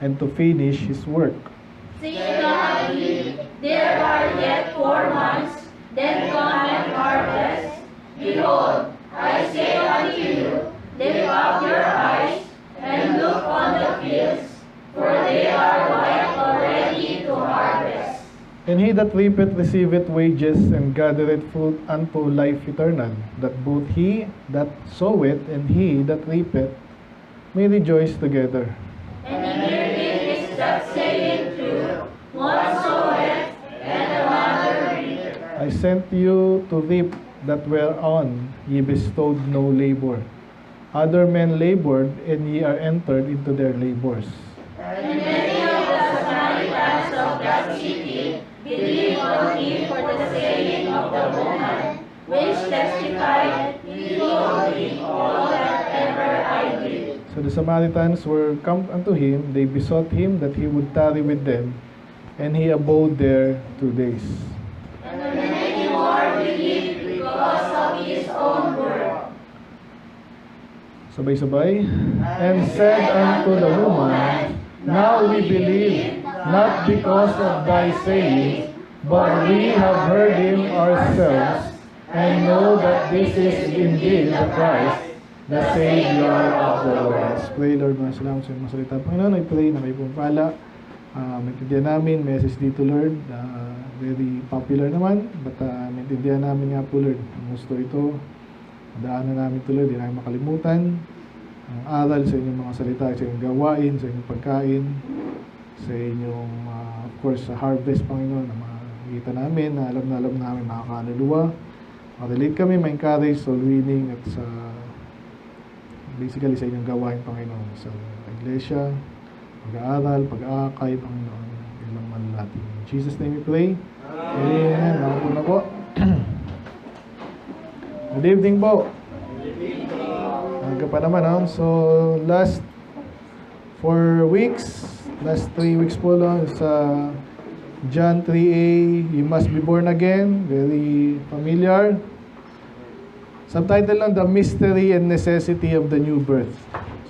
and to finish his work. Say not ye, there are yet 4 months, then cometh harvest. Behold, I say unto you, lift up your eyes, and look on the fields, for they are white already to harvest. And he that reapeth receiveth wages, and gathereth fruit unto life eternal, that both he that soweth and he that reapeth may rejoice together. And herein is that saying true, one soweth, and another reapeth. I sent you to reap that whereon ye bestowed no labor. Other men labored, and ye are entered into their labors. And many of the Samaritans of that city believed on him for the saying of the woman, which testified, he told me all that ever I did. So the Samaritans were come unto him, they besought him that he would tarry with them, and he abode there 2 days. And many more believed because of his own word. Sabay-sabay. And said unto the woman, Now we believe, not because of thy saying, but we have heard him ourselves, and know that this is indeed the Christ, the Savior of the world. Let's pray, Lord. Mga salamat sa mga salita. Panginoon, I pray na kayo pumpala. Maintindihan namin, message dito, Lord. Very popular naman, but maintindihan namin nga po, Lord. Ang gusto ito, daanan namin ito, Lord. Di namin makalimutan ang aral sa inyong mga salita, sa inyong gawain, sa inyong pagkain, sa inyong, of course, sa harvest, Panginoon, na makikita namin, na alam namin makakaluluwa. Makarelate kami, ma-encourage, soul winning, at sa basically sa inyong gawain, Panginoon, sa iglesia, pag-aaral, pag-aakay, Panginoon, ilang man natin. In Jesus' name we pray. Amen. Ako na po. Good evening po. Hanggang pa naman, no? So, last 4 weeks, last 3 weeks po lang sa John 3a, you must be born again. Very familiar. Subtitle lang, The Mystery and Necessity of the New Birth.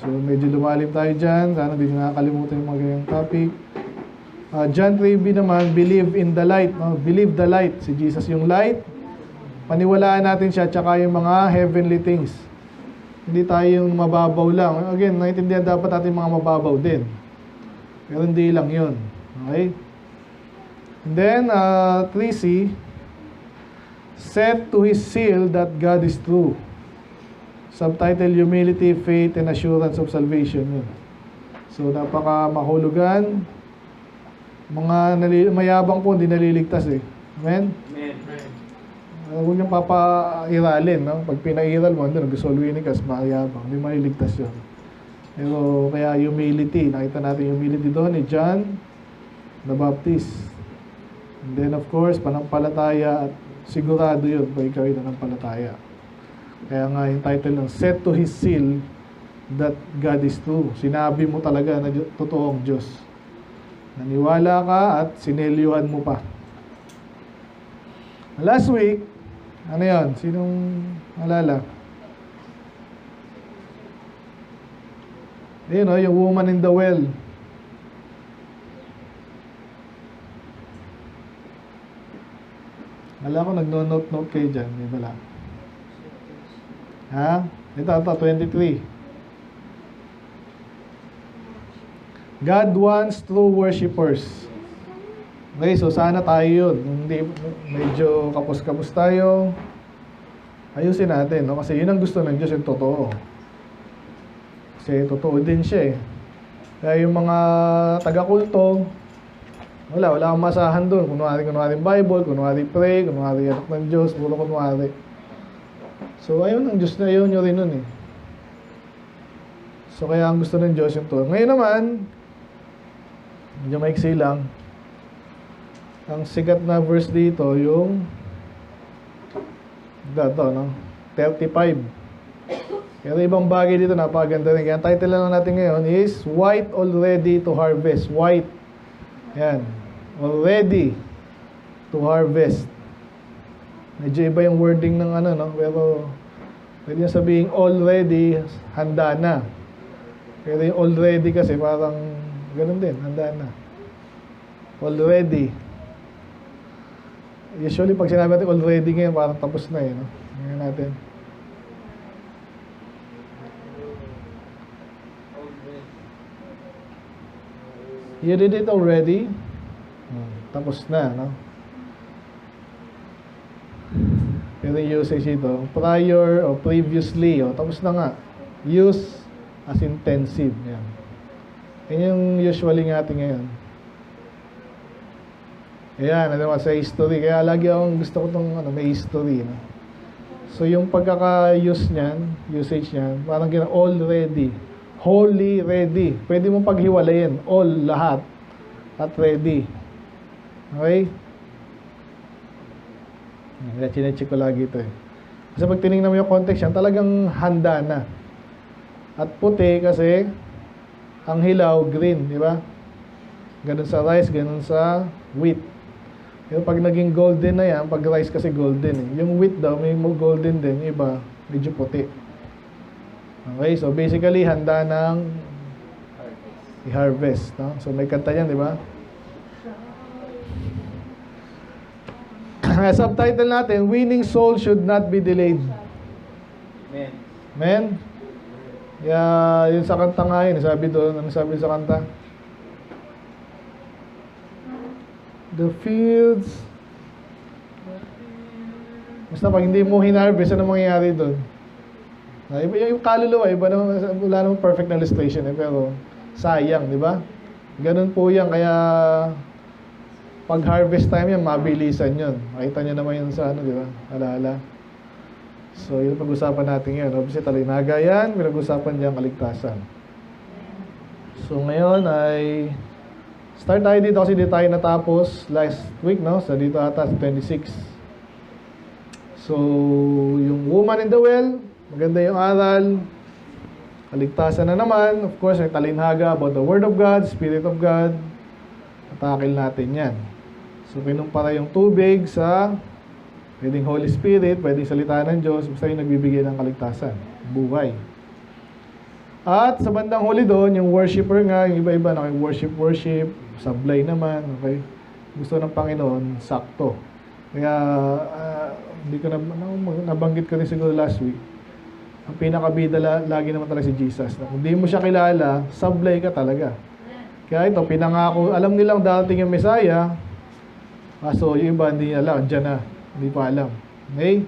So, medyo lumalim tayo dyan. Sana hindi nyo nakakalimutan yung mga ganyang topic. John 3b naman, believe in the light. No? Believe the light. Si Jesus yung light. Paniwalaan natin siya, tsaka yung mga heavenly things. Hindi tayo yung mababaw lang. Again, naintindihan dapat natin mga mababaw din. Pero hindi lang yun. Okay? And then, 3c, set to his seal that God is true. Subtitle, humility, faith, and assurance of salvation. Yun. So, napaka mahulugan. Mga mayabang po, hindi naliligtas eh. Amen? Huwag niyong papairalin, no? Pag pinairal mo, nag-soul winning ka, mayabang, hindi maliligtas yun. Pero, kaya humility, nakita natin humility doon ni John the Baptist. And then, of course, panampalataya, at sigurado yun, pag ikaw ay nanampalataya. Kaya nga, yung title ng Set to His Seal that God is true. Sinabi mo talaga na totoong Diyos. Naniwala ka at sinelyuhan mo pa. Last week, ano yun? Sinong alala? Yun, no? Yung woman in the well. Wala ko nagno-note kayo dyan. May bala. Ha? Ito, 23. God wants true worshipers. Okay, so sana tayo yun. Hindi, medyo kapos-kapos tayo. Ayusin natin, no? Kasi yun ang gusto ng Diyos, yung totoo. Kasi totoo din siya eh. Kaya yung mga taga-kulto, wala kang masahan doon. Kunwari Bible, kunwari pray, kunwari anak ng Diyos, puro kunwari. So, ayun ang Diyos na yun nyo rin nun eh. So, kaya ang gusto ng Diyos yung to. Ngayon naman, medyo maiksi lang. Ang sikat na verse dito, yung ito, no? 35. Pero ibang bagay dito, napakaganda rin. Kaya ang title lang natin ngayon is White Already to Harvest. White. Yan. Already to harvest. Medyo iba yung wording ng ano, no? Pero pwede nyo sabihin already, handa na. Pero yung already kasi parang Ganun din, handa na. Already. Usually, pag sinabi natin already ngayon, parang tapos na eh. No? Ngayon natin. You did it already? Tapos na, no? Pero yung usage ito, prior o previously, tapos na nga. Use as intensive. Yan. Yan yung usually natin ngayon. Ayan, ano naman, sa history. Kaya lagi akong gusto ko itong may history. No? So, yung pagkaka-use niyan, usage niyan, parang already. Wholly ready. Pwede mong paghiwalayin. All, lahat. At ready. Okay? Kaya chinecheck ko lagi ito eh. Kasi pag tinignan mo yung context yan, talagang handa na. At puti kasi, ang hilaw, green. Di ba? Ganun sa rice, ganun sa wheat. Pero pag naging golden na yan, pag rice kasi golden eh. Yung wheat daw, may golden din. Yung iba, medyo puti. Okay, so basically, handa ng i-harvest. No? So may kanta yan, di ba? Subtitle natin, Winning Soul Should Not Be Delayed. Amen. Amen? Yeah, yun sa kanta nga yun. Sabi doon, ano sabi sa kanta? The fields. Basta pag hindi mo hinarvest, ano mangyayari doon? Iba yung kaluluwa, iba naman, wala naman perfect na illustration eh, pero sayang, di ba? Ganun po yan, kaya pag harvest time yan, mabilisan yun. Makita nyo naman yun sa ano, di ba? Alaala. So, yun pag-usapan natin yun. Obviously, talinaga yan, pinag-usapan dyan kaligtasan. So, ngayon ay start tayo dito kasi dito tayo natapos last week, no? Sa dito ata, 26. So, yung woman in the well, maganda yung aral. Kaligtasan na naman. Of course, may talinhaga about the Word of God, Spirit of God. Atakil natin yan. So, pinumpara yung tubig sa pwedeng Holy Spirit, pwedeng salita ng Diyos, basta yung nagbibigay ng kaligtasan. Buhay. At sa bandang huli doon, yung worshipper nga, yung iba-iba na worship, sablay naman, okay? Gusto ng Panginoon, sakto. Kaya, hindi ko nabanggit ko rin siguro last week. Ang pinakabida lagi naman talaga si Jesus. Kung hindi mo siya kilala, sablay ka talaga. Kaya ito, pinangako, alam nilang darating yung Messiah, so yung iba hindi alam, dyan na, hindi pa alam. Okay?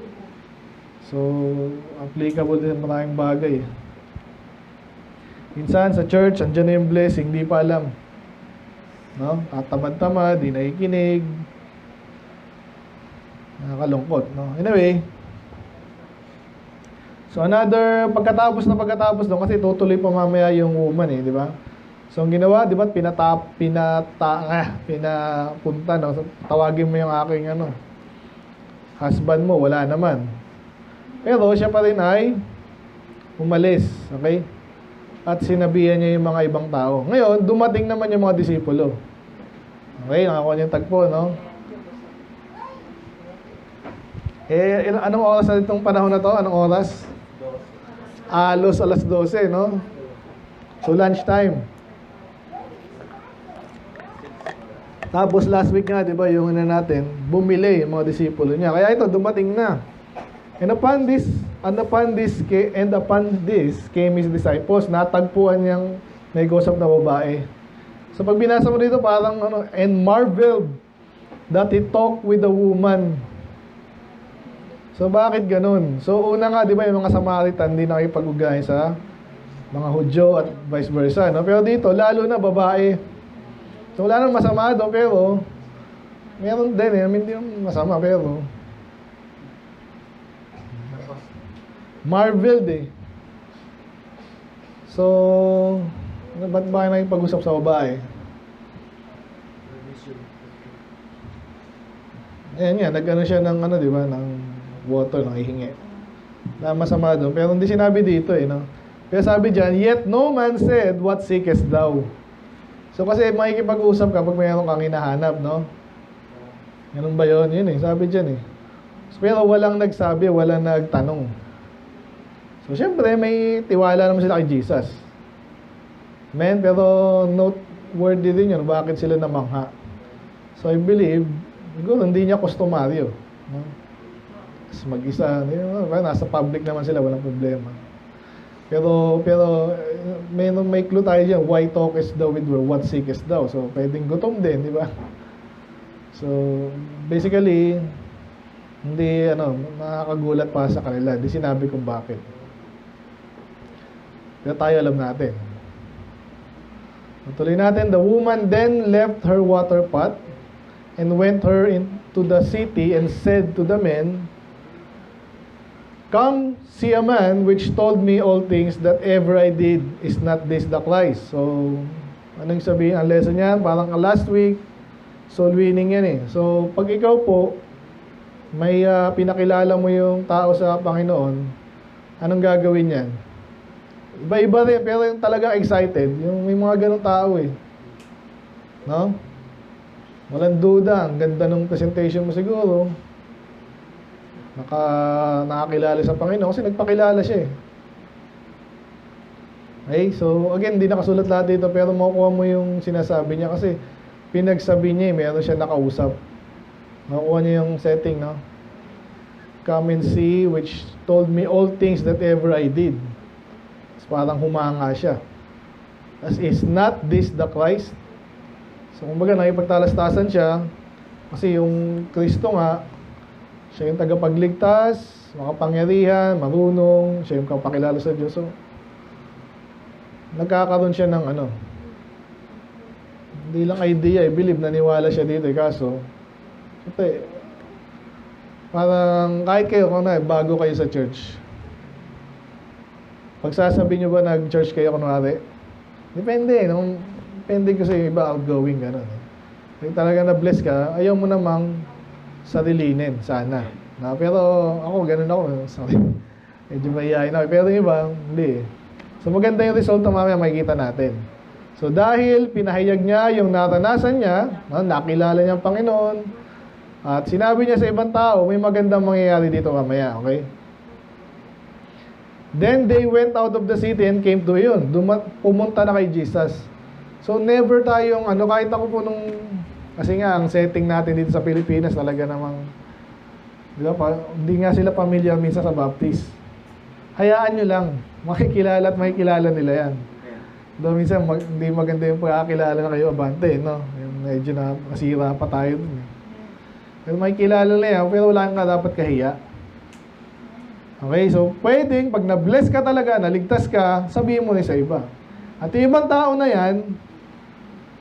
So, applicable din maraming bagay. Minsan sa church, andyan na yung blessing, hindi pa alam. No? Tatamad-tamad, di nakikinig. Nakakalungkot, no? Anyway, so another, pagkatapos doon, kasi tutuloy pa mamaya yung woman eh, di ba? So ang ginawa, di ba, pinapunta, no? So, tawagin mo yung aking, husband mo, wala naman. Pero siya pa rin ay umalis, okay? At sinabihan niya yung mga ibang tao. Ngayon, dumating naman yung mga disipulo. Okay, nakakuha niya yung tagpo, no? Anong oras na itong panahon na to? Anong oras? Alos alas 12, no? So, lunch time. Tapos, last week nga, di ba, yung natin, bumili yung mga disipulo niya. Kaya ito, dumating na. And upon this came his disciples. Natagpuan niyang nag-usap na babae. So, pag binasa mo dito, parang, and marveled that he talked with the woman. So, bakit ganun? So, una nga, di ba, yung mga Samaritan, hindi nakipag-ugay sa mga Hudyo at vice versa, no? Pero dito, lalo na babae. So, wala nang masama doon, pero, meron din eh. Hindi yung masama, pero, marveled eh. So, ba't ba nakipag-usap sa babae? Ayan nga, nag-ano siya ng, di ba, ng water, ng ihingi. Na masama doon. Pero hindi sinabi dito eh, no? Pero sabi dyan, yet no man said, what seekest thou? So kasi makikipag-usap ka pag mayroon kang hinahanap, no? Ganun ba yun? Yun eh, sabi dyan eh. So, pero walang nagsabi, walang nagtanong. So syempre, may tiwala naman sila kay Jesus. Amen? Pero note, worthy din yun. Bakit sila namangha? So, I believe, siguro hindi niya kustomaryo. No? Tapos mag-isa, nasa public naman sila, walang problema. Pero may clue tayo dyan, why talkest thou with her, what seekest thou? So, pwedeng gutom din, di ba? So, basically, hindi, nakakagulat pa sa kanila. Di sinabi kung bakit. Pero tayo alam natin. Tuloy natin, the woman then left her water pot and went her into the city and said to the men, come, see a man which told me all things that ever I did. Is not this the Christ? So, anong sabihin? Ang lesson niyan, parang last week, soul winning yan eh. So, pag ikaw po, may pinakilala mo yung tao sa Panginoon, anong gagawin yan? Iba-iba rin, pero yung talagang excited, yung may mga ganong tao eh. No? Walang duda, ang ganda ng presentation mo siguro. Nakakilala sa Panginoon kasi nagpakilala siya eh. Okay, so again, hindi nakasulat lahat dito pero makukuha mo yung sinasabi niya kasi pinagsabi niya eh, meron siya nakausap. Makukuha niya yung setting, no? Come and see which told me all things that ever I did. Parang humanga siya. As is not this the Christ? So kumbaga nakipagtalastasan siya kasi yung Kristo nga siya yung tagapagligtas, makapangyarihan, marunong, siya yung kapakilala sa Diyos. So nagkakaroon siya ng hindi lang idea, I believe naniwala siya dito kaso parang kahit kayo kung bago kayo sa church, pagsasabi nyo ba nag-church kayo kunwari? Depende, depende kasi iba outgoing gano'n. Kung talaga na-bless ka, ayaw mo namang sarilinin, sana. Pero ako, ganun ako. Sorry. Medyo mahihayin ako. Pero yung iba, hindi. So maganda yung resulta mamaya makikita natin. So dahil pinahayag niya yung naranasan niya, nakilala niya ang Panginoon, at sinabi niya sa ibang tao, may magandang mangyayari dito mamaya, okay? Then they went out of the city and came to yun. Pumunta na kay Jesus. So never tayong, kahit ako po kasi nga, ang setting natin dito sa Pilipinas talaga namang, di ba, hindi nga sila familiar minsan sa Baptist. Hayaan nyo lang, makikilala at makikilala nila yan. Though minsan, hindi maganda yung pagkakilala na kayo, abante, no? Yung medyo na nasira pa tayo dun. Pero makikilala nila yan, pero wala kang dapat kahiya. Okay, so pwedeng pag na-bless ka talaga, naligtas ka, sabihin mo na sa iba. At yung ibang tao na yan,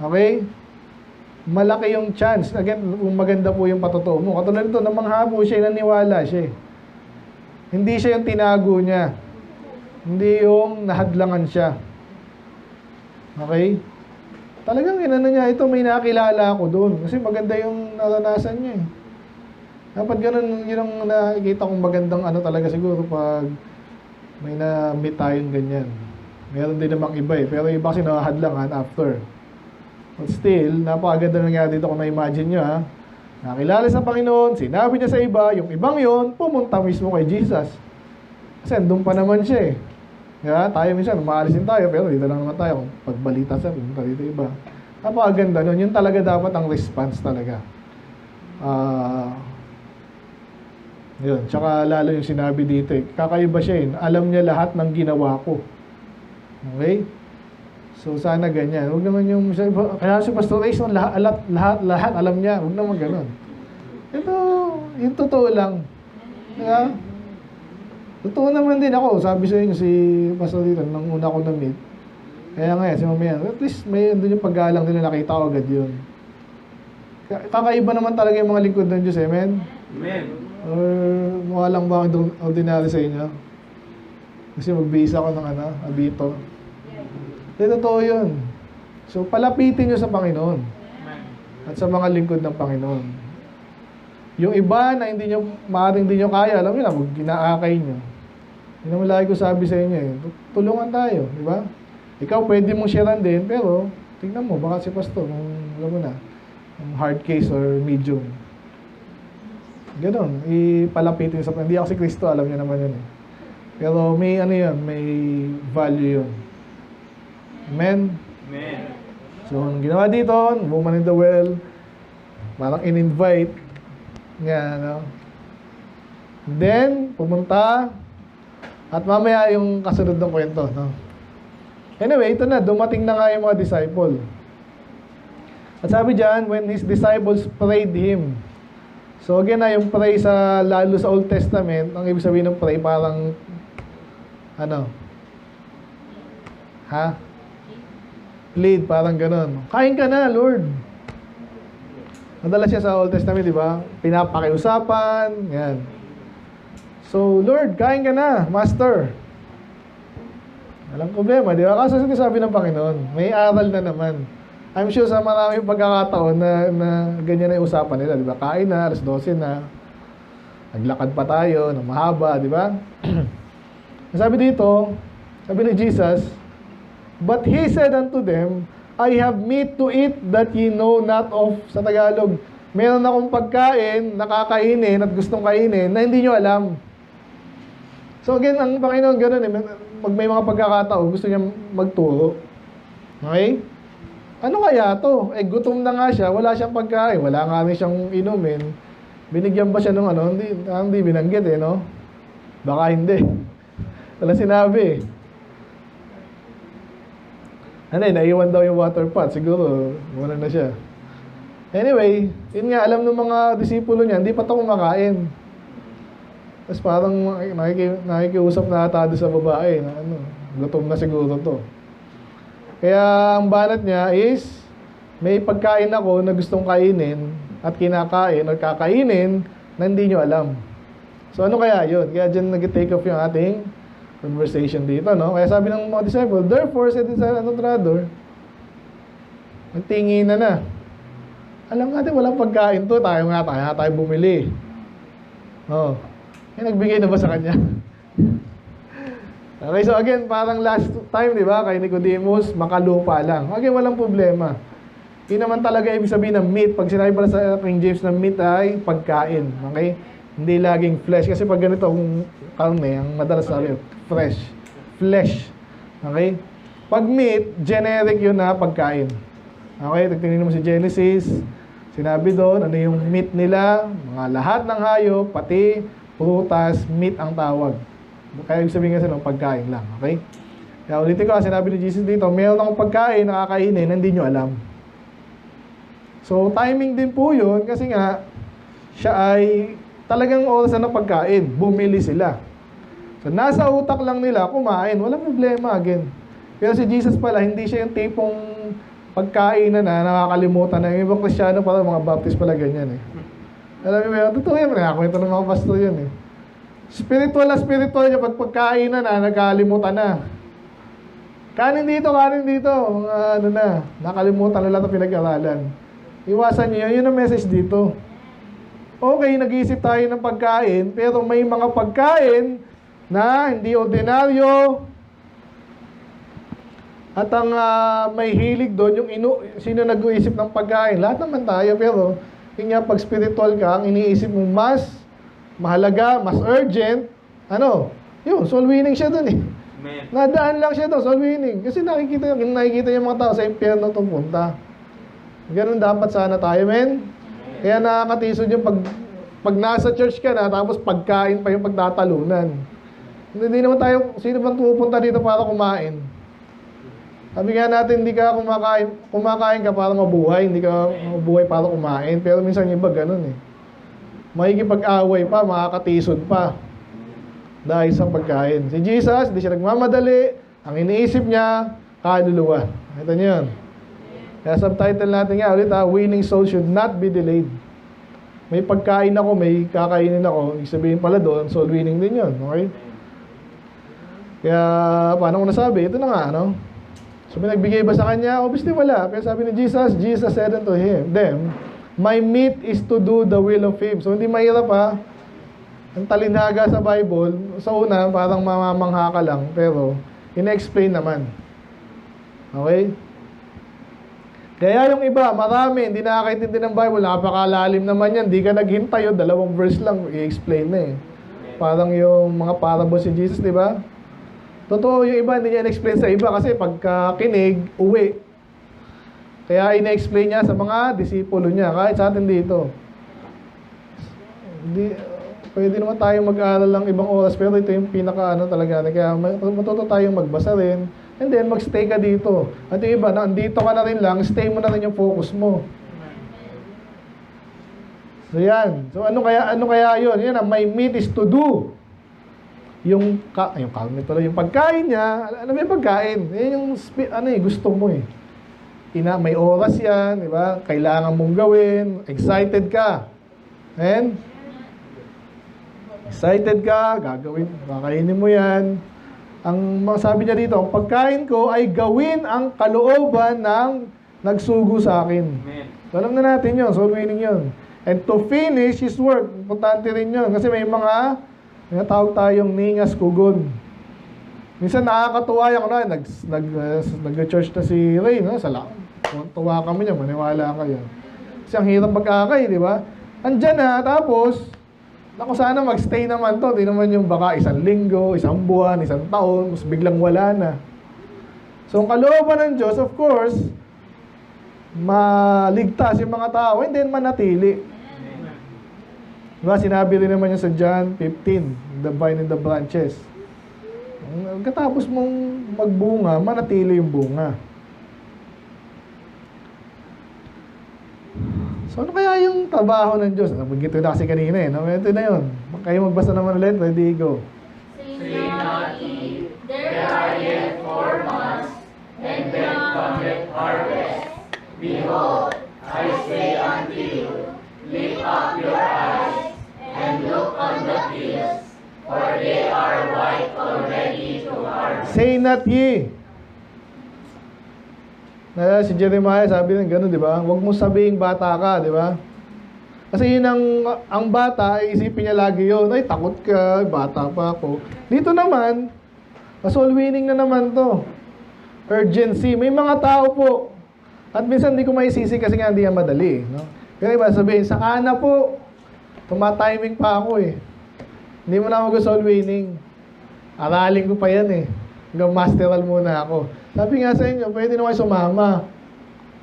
okay, malaki yung chance. Again, maganda po yung patotoo mo. Katulad nito, namangha po siya, naniwala siya. Hindi siya yung tinago niya. Hindi yung nahadlangan siya. Okay? Talagang inano niya, ito may nakilala ako doon. Kasi maganda yung naranasan niya eh. Dapat ganun, yun ang nakikita kong magandang talaga siguro pag may na-meet tayong ganyan. Meron din namang iba eh. Pero iba kasi nakahadlangan after. But still, napakaganda na nangyari dito kung na-imagine nyo ha. Nakilala sa Panginoon, sinabi niya sa iba, yung ibang yon pumunta mismo kay Jesus. Kasi andun pa naman siya eh. Kaya tayo minsan, maalisin tayo, pero dito lang naman tayo. Pagbalita sa pumunta dito iba. Napakaganda nun. Yun talaga dapat ang response talaga. Yun, tsaka lalo yung sinabi dito eh. Kakaiba siya eh. Alam niya lahat ng ginawa ko. Okay? So sana ganyan. Huwag naman yung kaya si Pastor Rayson, lahat alam niya. Huwag naman ganun. Ito, yung totoo lang. Diba? Totoo naman din ako. Sabi sa inyo si Pastor dito, nang una ko na-meet. Kaya nga si Mamaya, at least may doon yung paggalang nila, nakita ko agad yun. Kakaiba naman talaga yung mga lingkod ng Diyos, amen? Amen. Or mukha lang ba akong ordinary sa inyo? Kasi magbisa ako ng abito. Hindi, totoo yun. So, palapitin nyo sa Panginoon. At sa mga lingkod ng Panginoon. Yung iba na maaaring hindi nyo kaya, alam nyo lang, ginaakay nyo. Yun naman lagi ko sabi sa inyo eh. Tulungan tayo, di ba? Ikaw pwede mong sharean din, pero tingnan mo, baka si Pastor, alam mo na, hard case or medium. Ganon, ipalapitin sa Panginoon. Hindi ako si Kristo, alam niyo naman yun eh. Pero may yun, may value yun. Amen? Amen. So, ang ginawa dito, woman in the well, parang in-invite nga, no? Then, pumunta, at mamaya yung kasunod ng kwento, no? Anyway, ito na, dumating na nga yung mga disciple. At sabi dyan, when his disciples prayed him. So again na, yung pray sa, lalo sa Old Testament, ang ibig sabihin ng pray, parang, plead, parang ganun. Kain ka na, Lord. Madalas siya sa Old Testament, di ba? Pinapakiusapan, yan. So, Lord, kain ka na, Master. Walang problema, di ba? Kasi sabi ng Panginoon, may aral na naman. I'm sure sa maraming pagkakataon na ganyan na yung usapan nila, di ba? Kain na, alas 12 na. Naglakad pa tayo, na mahaba, di ba? Sabi dito, sabi ni Jesus, but He said unto them, I have meat to eat that ye know not of. Sa Tagalog, meron akong pagkain, nakakainin at gustong kainin na hindi nyo alam. So again, ang Panginoon ganun eh, pag may mga pagkakataon, gusto niya magturo. Okay? Ano kaya to? Eh, gutom na nga siya, wala siyang pagkain, wala nga rin siyang inumin. Binigyan ba siya ng hindi binanggit eh, no? Baka hindi. Wala sinabi eh. Naiwan daw yung water pot, siguro, wala na siya. Anyway, yun nga, alam ng mga disipulo niya, hindi pa ito kumakain. Tapos parang nakikiusap na ata doon sa babae na gutom na siguro to. Kaya ang banat niya is, may pagkain ako na gustong kainin at kinakain o kakainin na hindi nyo alam. So ano kaya yun? Kaya dyan nag-take off yung ating conversation dito, no? Kaya sabi ng mga disciple, therefore, said sa another, nagtingin na. Alam natin walang pagkain to, tayo bumili. Oh. Nagbigay na ba sa kanya? Okay, so again, parang last time, di ba, kay Nicodemus, makalupa lang. Again, walang problema. Yun naman talaga ibig sabihin ng meat. Pag sinabi pala sa King James na meat ay pagkain. Okay? Hindi laging flesh. Kasi pag ganito, ang karne, ang madalas sabi, fresh. Flesh. Okay? Pag meat, generic yun na pagkain. Okay? Tingnan mo si Genesis. Sinabi doon, ano yung meat nila, mga lahat ng hayop, pati prutas, meat ang tawag. Kaya ibig sabihin kasi ng pagkain lang, okay? Kaya ulitin ko, sinabi ni Jesus dito, meron akong pagkain, nakakainin, hindi nyo alam. So, timing din po yun, kasi nga, siya ay talagang orasan ng pagkain, bumili sila. So, nasa utak lang nila, kumain, walang problema, again. Pero si Jesus pala, hindi siya yung tipong pagkain na nakakalimutan na. Yung ibang Kristyano pala, mga Baptist pala ganyan eh. Alam mo yun, totoo yan, nakakwento ng mga pastor yun eh. Spiritual niya, pag pagkain na nagkalimutan na. Kanin dito, nakalimutan na lahat ng pinag-aralan. Iwasan niyo yun ang message dito. Okay, nag-iisip tayo ng pagkain, pero may mga pagkain na hindi ordinaryo. At ang may hilig doon, sino nag-iisip ng pagkain? Lahat naman tayo, pero yun nga, pag spiritual ka, ang iniisip mo mas mahalaga, mas urgent, soul winning siya doon eh. Amen. Nadaan lang siya doon, soul winning. Kasi nakikita yung mga tao sa impyerno itong punta. Ganun dapat sana tayo, men. Kaya nakakatisod yung pag nasa church ka na, tapos pagkain pa yung pagtatalunan. Hindi naman tayo, sino bang pupunta dito para kumain? Sabi nga natin, hindi ka kumakain ka para mabuhay, hindi ka mabuhay para kumain. Pero minsan yung iba ganun eh. Makikipag-away pa, makakatisod pa. Dahil sa pagkain. Si Jesus, hindi siya nagmamadali. Ang iniisip niya, kaluluwa. Ito niyo yun. Kaya subtitle natin nga ulit, winning soul should not be delayed. May pagkain ako, may kakainin ako. Ibig sabihin pala doon, soul winning din yun. Okay? Kaya, paano ko nasabi? Ito na nga, So, pinagbigay ba sa kanya? Obviously, wala. Kaya sabi ni Jesus said unto them, my meat is to do the will of Him. So, hindi mahirap ha. Ang talinhaga sa Bible, sa una, parang mamamangha ka lang. Pero, ina-explain naman. Okay? Kaya yung iba, marami, hindi nakakaintindi ng Bible. Napakalalim naman yan. Hindi ka naghintay yun. 2 verse lang, i-explain na eh. Parang yung mga parables si Jesus, di ba? Totoo, yung iba hindi niya in-explain sa iba kasi pagka kinig, uwi. Kaya ina-explain niya sa mga disipulo niya, kahit sa atin dito. Pwede naman tayong mag-aaral lang ibang oras, pero ito yung pinaka talaga. Kaya matuto tayong magbasa rin, and then mag-stay ka dito. At yung iba, nandito ka na rin lang, stay mo na rin yung focus mo. So yan. So ano kaya yun? Yan, my meat is to do. Yung pagkain niya, ano ba yung pagkain? Yan yung gusto mo eh. May oras yan, di ba? Kailangan mong gawin, excited ka. And excited ka, gagawin, kakainin mo yan. Ang sabi niya dito, ang pagkain ko ay gawin ang kalooban ng nagsugo sa akin. So, alam na natin yun, soul winning yun. And to finish his work, importante rin yun. Kasi may tawag tayong ningas kugon. Minsan nakakatuwa yung nag-church na si Ray, no? Tuwa kami niya, maniwala kayo. Kasi ang hirap mag-akay, di ba? Andyan na, tapos, sana mag-stay naman to. Di naman yung baka 1 linggo, 1 buwan, 1 taon, tapos biglang wala na. So, ang kalooban ng Diyos, of course, maligtas yung mga tao, and then manatili. Diba, sinabi rin naman yun sa John 15, the vine and the branches. Pagkatapos mong magbunga, manatili yung bunga. So, ano kaya yung trabaho ng Diyos? Nabagito na kasi kanina eh. No? Ito na yun. Kayo magbasa naman ulit. Ready, go. Say not ye, there are yet 4 months, and then cometh harvest. Behold, I say unto you, lift up your eyes, and look on the fields, for they are white already to harvest. Say not ye. Si Jeremiah sabi ng gano'n, di ba? Huwag mo sabihin bata ka, di ba? Kasi yun ang bata, ay isipin niya lagi yun, ay takot ka, bata pa ako. Dito naman, soul winning na naman to. Urgency. May mga tao po, at minsan hindi ko maisisi kasi nga hindi yan madali. No? Pero iba sabihin, saka na po, tumatiming pa ako eh. Hindi mo na mag-soul winning. Aralin ko pa yan eh. Hanggang masteral muna ako. Sabi nga sa inyo, pwede na kayo sumama.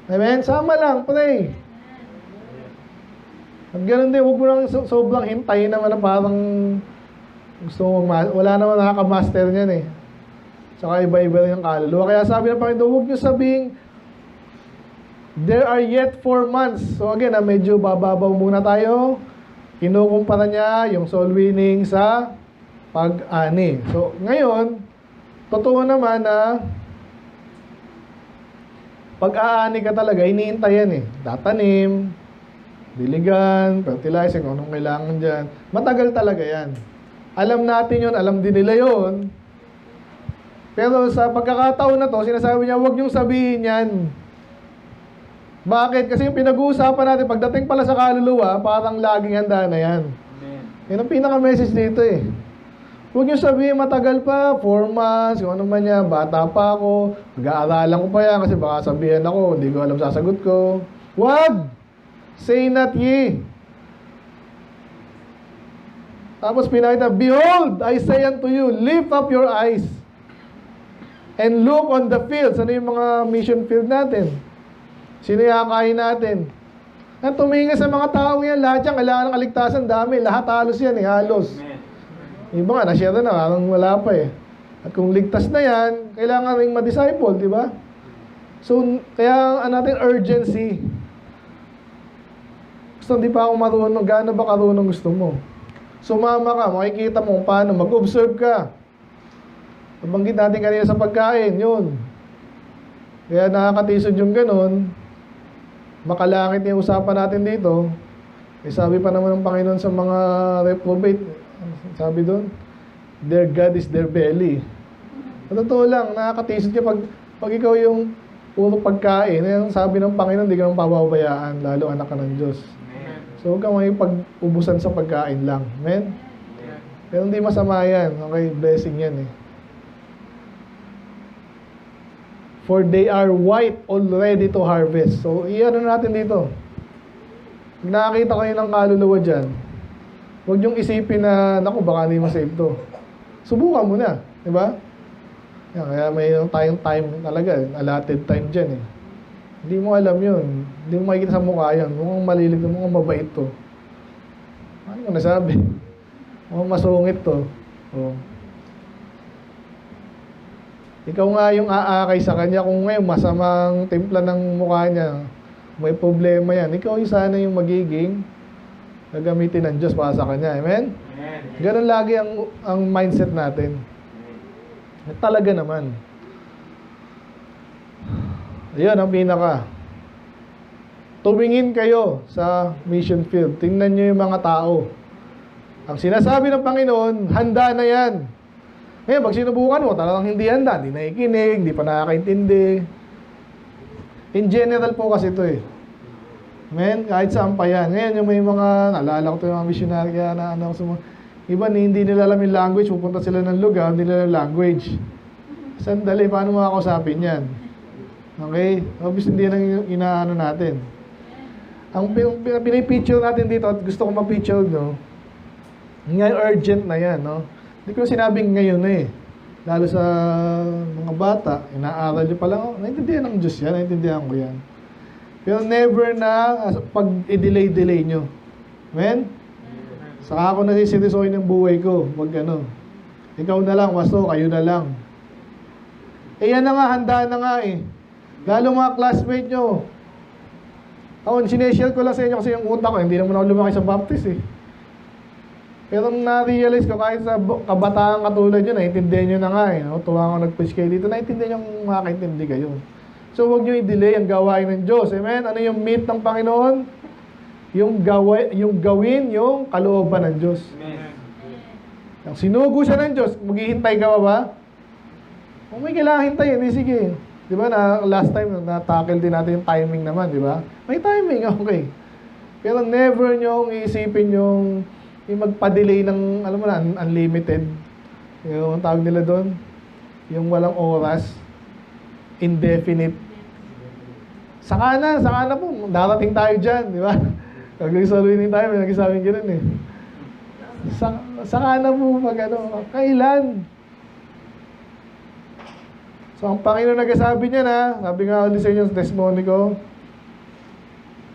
Amen? Sama lang, pray. At ganun din, huwag mo lang sobrang hintayin naman na parang gusto mo wala naman nakaka-master niyan eh. Tsaka iba-iba rin ang kaluluwa. Kaya sabi ng Panginoon, huwag nyo sabing, there are yet 4 months. So again, medyo bababaw muna tayo. Kinukumpara niya yung soul winning sa pag-ani. So ngayon, totoo naman na pag-aani ka talaga, iniintay yan eh. Tatanim, diligan, fertilizer, kung anong kailangan dyan. Matagal talaga yan. Alam natin yun, alam din nila yun. Pero sa pagkakataon na to, sinasabi niya, huwag niyong sabihin yan. Bakit? Kasi yung pinag-uusapan natin, pagdating pala sa kaluluwa, parang laging handa na yan. Yan ang pinaka-message dito eh. Huwag niyo sabihin, matagal pa, 4 months, kung ano man yan, bata pa ako, mag-aaralan ko pa yan, kasi baka sabihin ako, hindi ko alam sasagot ko. Huwag! Say not ye. Tapos pinakita, behold, I say unto you, lift up your eyes, and look on the fields. Ano yung mga mission field natin? Sino yakakain natin? At tumingin sa mga tao yan, lahat yan, kailangan ng kaligtasan, dami, lahat halos yan eh, halos. Iba nga, na-share na, parang wala pa eh. At kung ligtas na yan, kailangan ring ma-disciple, di ba? So, kaya natin urgency. Gusto, hindi pa ako marunong, gaano ba karunong gusto mo? Sumama ka, makikita mo kung paano, mag-observe ka. Nabanggit natin kanina sa pagkain, yun. Kaya nakakatisod yung ganun, makalangit yung usapan natin dito. Eh, sabi pa naman ng Panginoon sa mga reprobate, sabi doon, their God is their belly. Sa totoo lang, nakakatisod ka pag ikaw yung puro pagkain. Yung sabi ng Panginoon, hindi ka nang pababayaan, lalo anak ka ng Diyos. So, huwag kang pag-ubusan sa pagkain lang. Amen? Pero hindi masama yan. Okay, blessing yan eh. For they are white already to harvest. So, iyan natin dito. Pag nakakita kayo ng kaluluwa dyan, huwag niyong isipin na, naku, baka hindi masave to. Subukan mo na. Diba? Yan, kaya may tayong time talaga. Allotted time dyan eh. Hindi mo alam yun. Hindi mo makikita sa mukha yun. Mukhang malilig na, mukhang mabait to. Ano mo nasabi? Mukhang masungit to. Oh. Ikaw nga yung aakay sa kanya kung ngayon masamang timpla ng mukha niya, may problema yan. Ikaw yung sana yung magiging gagamitin ng Diyos para sa kanya. Amen? Amen. Ganun lagi ang mindset natin. Talaga naman. Ayan ang pinaka. Tumingin kayo sa mission field. Tingnan nyo yung mga tao. Ang sinasabi ng Panginoon, handa na yan. Ngayon, pag sinubukan mo, talagang hindi handa, hindi nakikinig, hindi pa nakakaintindi. In general po kasi ito eh. Amen? Kahit saan pa yan. Ngayon, yung may mga, naalala ko ito yung mga missionary na ano, iba hindi nila alam yung language, pupunta sila ng lugar, hindi nila alam language. Sandali, paano makakausapin yan? Okay? Obviously, hindi lang yung inaano natin. Ang pinipicture natin dito, at gusto ko ma-picture, no? Ngayon, urgent na yan, no? Hindi ko sinabing ngayon eh. Lalo sa mga bata, inaaral nyo pa lang, oh, naintindihan ng Diyos yan, naintindihan ko yan. Pero never na pag i-delay nyo. Amen? Saka ako nasisirisoy ng buhay ko. Wag ano. Ikaw na lang, wasto, kayo na lang. Eh yan na nga, handa na nga eh. Lalo mga classmate nyo. Ako, sineshare ko lang sa inyo kasi yung utak ko, hindi naman ako lumaki sa Baptist eh. Pero na-realize ko, kahit sa kabataan katulad nyo, naintindihan nyo na nga eh. No? Tuwa ako nag-push kayo dito, naintindihan nyo makakaintindi kayo. So huwag nyo i-delay ang gawain ng Diyos. Amen? Ano yung meat ng Panginoon? Yung gawin yung kalooban ng Diyos. Amen. Yung sinugo siya ng Diyos, maghihintay ka ba? Kung may kailangan hintayin, sige. Di ba, last time, na-tackle din natin yung timing naman, di ba? May timing, okay. Pero never nyo iisipin yung magpa-delay ng, alam mo na, unlimited. Yung tawag nila doon, yung walang oras, indefinite. Saka na po, darating tayo dyan, di ba? Pag-resolving tayo, may nagsasabi gano'n eh. Saka na po pag ano, kailan? So, ang Panginoon nagsasabi niya na, sabi nga ulit sa inyo sa testimony ko,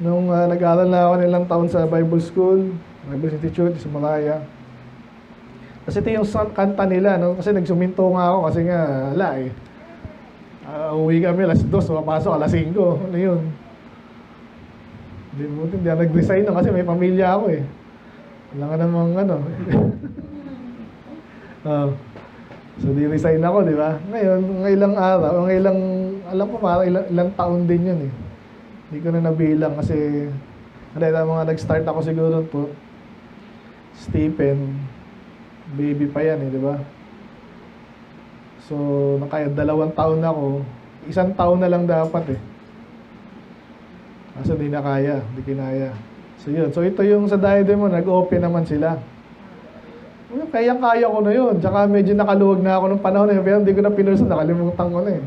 nung nag-aaral na ako nilang taon sa Bible School, Bible Institute, sa Malaya. Kasi ito yung kanta nila, no? Kasi nagsuminto nga ako kasi nga, wala eh. Uwi kami, alas 2, papasok, alas 5. Ano yun? Hindi ako nag-resign na kasi may pamilya ako eh. Wala nga namang ano. So, di-resign ako, di ba? Ngayon, ilang araw, alam ko parang ilang taon din yun eh. Hindi ko na nabilang kasi, mga nag-start ako siguro po, Stephen, baby pa yan eh, di ba? So, kaya 2 taon na ako, 1 taon na lang dapat eh. Kaso di na kaya, di kinaya. So yun, so ito yung sa Diadem mo, nag-open naman sila. Kaya-kaya ko na yun, tsaka medyo nakaluwag na ako ng panahon eh, pero hindi ko na pinurso, nakalimutan ko na eh.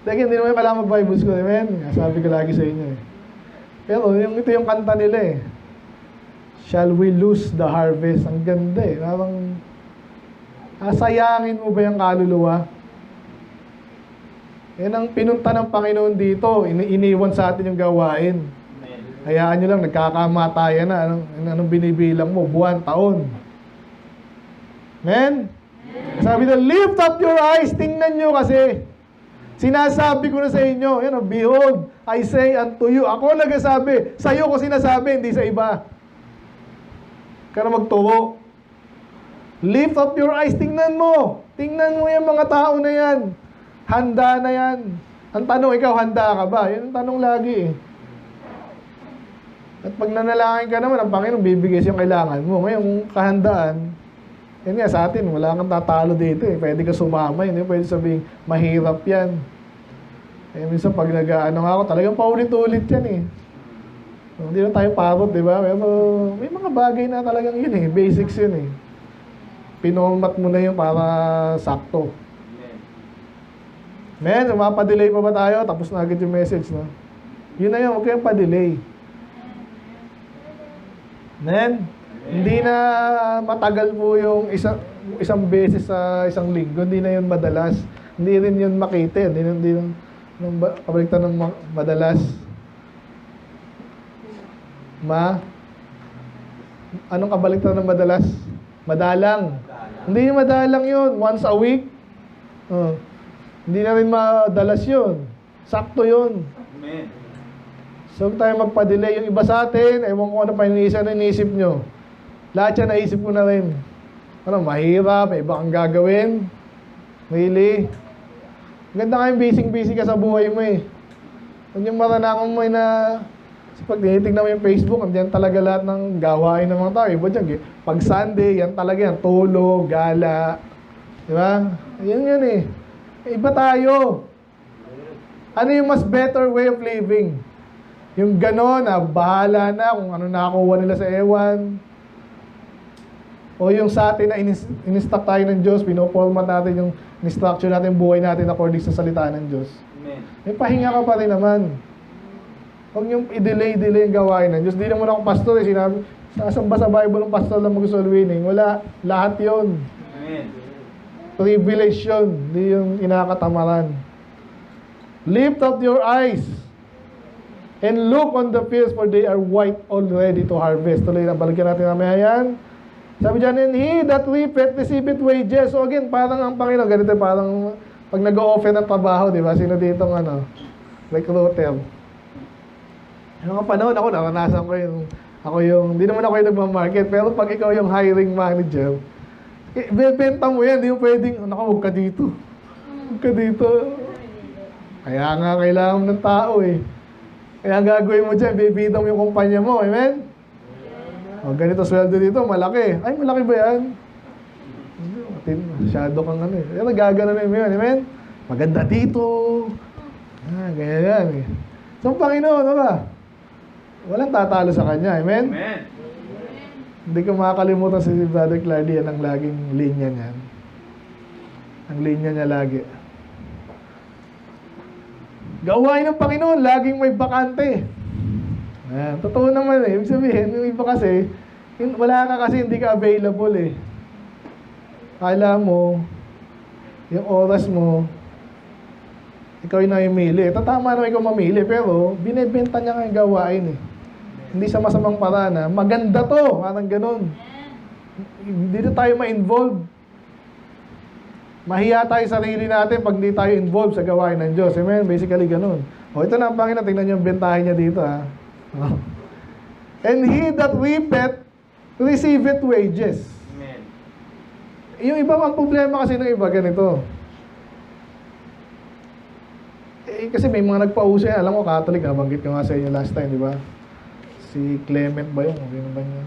Dahil hindi naman kailangan mag-Bible school, amen? Sabi ko lagi sa inyo eh. Pero ito yung kanta nila eh. Shall we lose the harvest? Ang ganda eh. Parang, sayangin mo ba yung kaluluwa? Yan ang pinunta ng Panginoon dito. Iniwan sa atin yung gawain. Hayaan nyo lang, nagkakamatayan na. Anong binibilang mo? Buwan, taon. Amen? Sabi na, lift up your eyes. Tingnan nyo kasi. Sinasabi ko na sa inyo. Yan, behold, I say unto you. Ako nagsasabi. Sa'yo ko sinasabi, hindi sa iba. Kaya magtuwo. Lift up your eyes. Tingnan mo. Tingnan mo yung mga tao na yan. Handa na yan. Ang tanong, ikaw handa ka ba? Yan ang tanong lagi eh. At pag nanalangin ka naman, ang Panginoon bibigay yung kailangan mo. Ngayon, kahandaan, yan nga sa atin, wala kang tatalo dito eh. Pwede ka sumama, hindi pwede sabihin, mahirap yan. Eh, minsan pag nag-ano nga ako, talagang paulit-ulit yan eh. Hindi na tayo parot, di ba? Pero may mga bagay na talagang yun eh. Basics yun eh. Pinomat mo na yun para sakto. Men, mapadelay pa ba tayo? Tapos na agad yung message, no? Yun na yun, huwag kayong pa-delay. Men, hindi na matagal po yung isang beses sa isang linggo. Hindi na yun madalas. Hindi rin yun makita. Anong kabaliktad ng madalas? Anong kabaliktad ng madalas? Madalang. Hindi madalang yun. Once a week. Hindi na rin madalas yun. Sakto yun. Amen. So, huwag tayo magpa-delay. Yung iba sa atin, ewan ko ano pa iniisip nyo. Lahat yan naisip ko na rin. Ano, mahirap, may iba kang gagawin. Really? Ganda nga yung busy ka sa buhay mo eh. Huwag yung maranakang mo na kasi pag tinitignan mo yung Facebook, andiyan talaga lahat ng gawain ng mga tao. Iba dyan, pag Sunday, yan talaga yan. Tulog, gala. Di ba? Yun eh. Iba tayo. Ano yung mas better way of living? Yung gano'n na bahala na kung ano nakakuha nila sa ewan. O yung sa atin na in-instruct tayo ng Diyos, pinoformat natin yung instruction natin, buhay natin according sa salita ng Diyos. Amen. May pahinga ka pa rin naman. Huwag yung i-delay yung gawain ng Diyos. Di naman ako pastor eh. Sinabi, sasamba sa Bible ng pastor lang mag-soul winning. Wala. Lahat yon. Amen. Privilege yun. Di yung inakatamaran. Lift up your eyes and look on the fields for they are white already to harvest. Tuloy na, balikan natin mamaya yan. Sabi dyan, and he that reapeth receiveth wages. So again, parang ang Panginoon, ganito parang pag nag-o-offer ng trabaho, di ba? Sino dito recruiter. Yung mga panahon, ako naranasan ko yung, hindi naman ako yung nagmamarket, pero pag ikaw yung hiring manager, bebenta mo yan, hindi mo pwedeng, huwag ka dito. Huwag ka dito. Kaya nga, kailangan mo ng tao eh. Kaya ang gagawin mo dyan, bibida mo yung kumpanya mo, amen? O, ganito sweldo dito, malaki. Ay, malaki ba yan? Masyado kang eh. Kaya nagagano'n mo yun, amen? Maganda dito. Ganyan yan eh. So, ang Panginoon, ano ba? Walang tatalo sa Kanya, amen? Amen. Hindi ko makakalimutan si Brother Clardy, yan ang laging linya niyan. Ang linya niya lagi. Gawain ng Panginoon, laging may bakante. Totoo naman eh. Ibig sabihin, yung iba kasi, wala ka kasi hindi ka available eh. Kala mo, yung oras mo, ikaw yung namimili. Tama naman ikaw mamili, pero binibenta niya nga yung gawain eh. Hindi sa masamang paraan. Maganda to, parang ganun. Hindi na tayo ma-involve. Mahiya tayo sa sarili natin pag hindi tayo involved sa gawain ng Diyos. Amen? Basically, ganun. O, ito na ang Panginoon. Tingnan niyo yung bentahin niya dito, ha? And he that reapeth, receiveth wages. Amen. Yung iba, ang problema kasi ng iba, ganito. Kasi may mga nagpauso yan. Alam ko, Catholic, nabanggit ko nga sa inyo last time, di ba? Si Clement ba yun? Sino ba niya?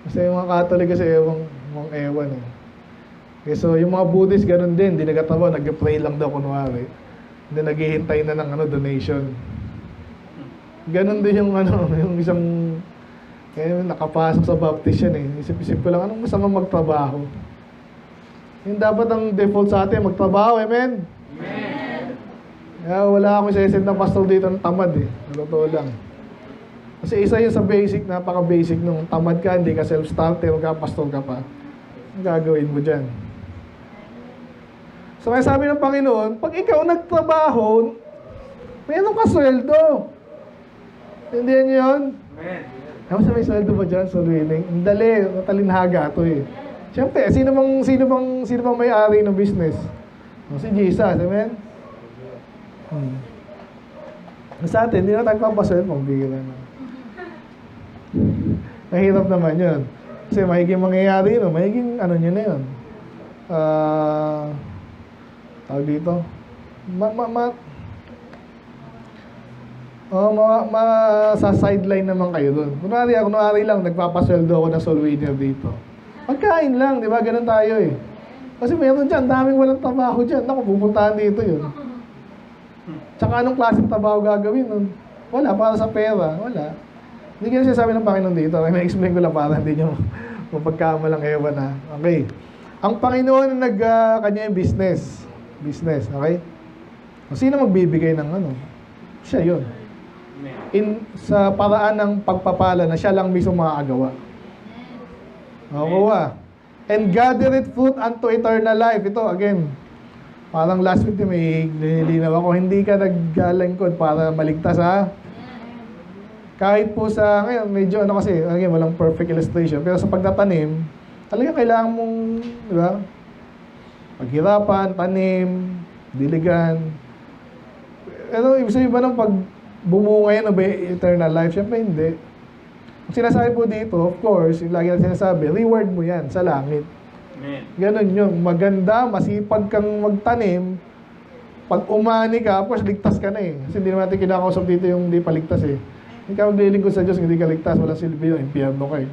Kasi yung mga Catholic kasi ewan eh. Okay, so yung mga Buddhist ganun din, hindi nagkatawa, nag-pray lang daw kunwari. Hindi naghihintay na ng donation. Ganun din yung yung isang nakapasok sa baptist yan eh. Isip-isip ko lang, anong masama magtrabaho? Yung dapat ang default sa atin, magtrabaho, amen? Amen. Kaya wala akong sesend ng pastor dito ng tamad eh. Totoo lang. Kasi isa yun sa basic, napaka-basic nung tamad ka, hindi ka self-starter, pastor ka pa. Ang gagawin mo dyan? So kaya sabi ng Panginoon, pag ikaw nagtrabaho, mayroon ka sweldo. Hindi yan yun? Amen. Tapos may sweldo ba dyan? So winning. Ang dali, matalinhaga ito eh. Siyempre, sino bang may-ari ng business? Si Jesus, amen? Sa atin, hindi na tayo papasweldo, pambira na. Mahirap naman yun. Kasi mahiging mangyayari yun, mahiging nyo na yun. Tawag dito. Sa sideline naman kayo dun. Kunwari lang, nagpapasweldo ako ng soul winner dito. Pagkain lang, di ba? Ganun tayo eh. Kasi meron dyan, daming walang trabaho dyan. Naku, pupuntahan dito yun. Tsaka anong klaseng trabaho gagawin nun? Wala, para sa pera. Wala. Hindi ko sinasabi ng Panginoon dito. May explain ko lang para hindi nyo mapagkamalang ewan ha. Okay. Ang Panginoon kanya yung business. Business, okay? Sino magbibigay ng Siya yun. Sa paraan ng pagpapala na siya lang mismo makakagawa. And gather it fruit unto eternal life. Ito, again. Parang last week may nililinaw ako, hindi ka naggalangkod para maligtas ha. Kahit po sa, ngayon medyo ano kasi, again, walang perfect illustration, pero sa pagtatanim, talaga kailangan mong, di ba? Paghirapan, tanim, diligan. Pero ibig sabihin ba ng pag bumunga yan o ba eternal life? Siyempre hindi. Ang sinasabi po dito, of course, yung lagi natin sinasabi, reward mo yan sa langit. Amen. Ganon yun. Maganda, masipag kang magtanim. Pag umani ka, of course, ligtas ka na eh. Kasi hindi naman natin kinakausap dito yung hindi paligtas eh. Hindi ka maglilingkod sa Diyos, hindi ka ligtas, walang silbi yung impyerno ka eh.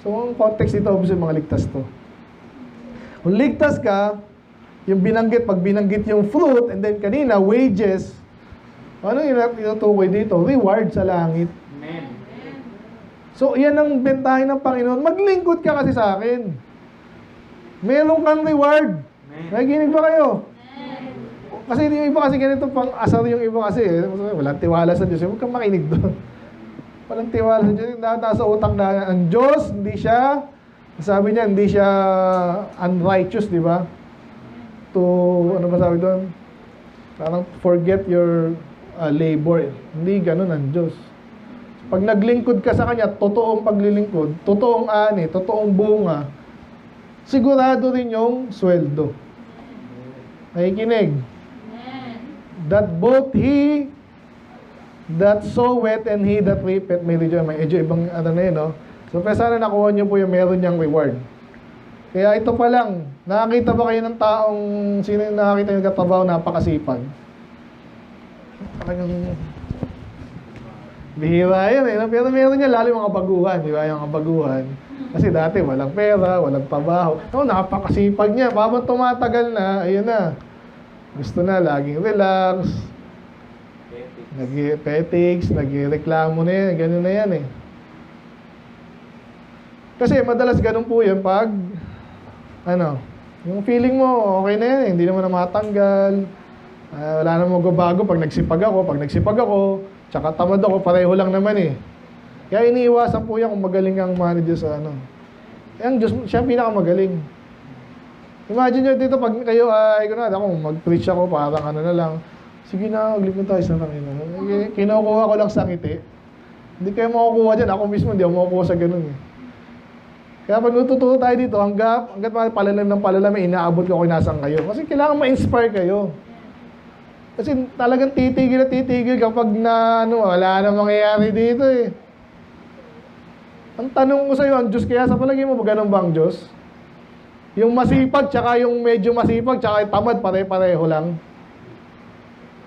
So, ang context dito, obviously, mga ligtas to. Kung ligtas ka, yung binanggit, pag binanggit yung fruit, and then kanina, wages, ano yung tinutukoy dito? Reward sa langit. Amen. So, yan ang bentahin ng Panginoon. Maglingkod ka kasi sa akin. Meron kang reward. Nakikinig ba kayo? Kasi yung iba kasi ganito pang asar yung iba kasi. Walang tiwala sa Diyos. Huwag kang makinig doon. Walang tiwala sa Diyos. Nasa utak na ang Diyos, hindi siya, sabi niya, hindi siya unrighteous, di ba? Ano ba sabi doon? Parang forget your labor. Hindi ganun ang Diyos. Pag naglingkod ka sa Kanya, totoong paglilingkod, totoong ani, totoong bunga, sigurado rin yung sweldo. Nakikinig. That both he that soweth and he that reapeth may rejoice. May medyo ibang ano na yun, no? So, pero sana nakuha niyo po yung meron niyang reward. Kaya ito pa lang, nakakita ba kayo ng taong, sino yung nakakita yung katrabaho, napakasipag? Talagang bihira yan eh. Pero meron niya lalo yung mga baguhan, di ba? Yung mga baguhan. Kasi dati walang pera, walang trabaho. Napakasipag niya. Habang tumatagal na, ayun na. Gusto na, laging relax. Nag-petics, nag-reklamo na yan. Ganun na yan eh. Kasi madalas ganun po yan pag, yung feeling mo, okay na yan eh. Hindi naman na matanggal. Wala namang magbabago pag nagsipag ako. Pag nagsipag ako, tsaka tamad ako, pareho lang naman eh. Kaya iniiwasan po yan kung magaling kang manager sa ano. Ang Diyos, siya ang pinakamagaling. Imagine nyo dito, pag kayo, ako, mag-preach ako, parang ano na lang. Sige na, maglipon tayo sa Panginoon. Kinukuha ko lang sa ngiti. Hindi kayo makukuha dyan. Ako mismo, hindi ako makukuha sa ganun eh. Kaya pag natuturo tayo dito, hanggat palalam ng palalam, inaabot ko kung nasan kayo. Kasi kailangan ma-inspire kayo. Kasi talagang titigil at titigil kapag na, wala na mangyayari dito eh. Ang tanong ko sa'yo, ang Diyos kaya sa palagi mo, ganun ba ang Diyos? Yung masipag, tsaka yung medyo masipag, tsaka yung tamad, pare-pareho lang.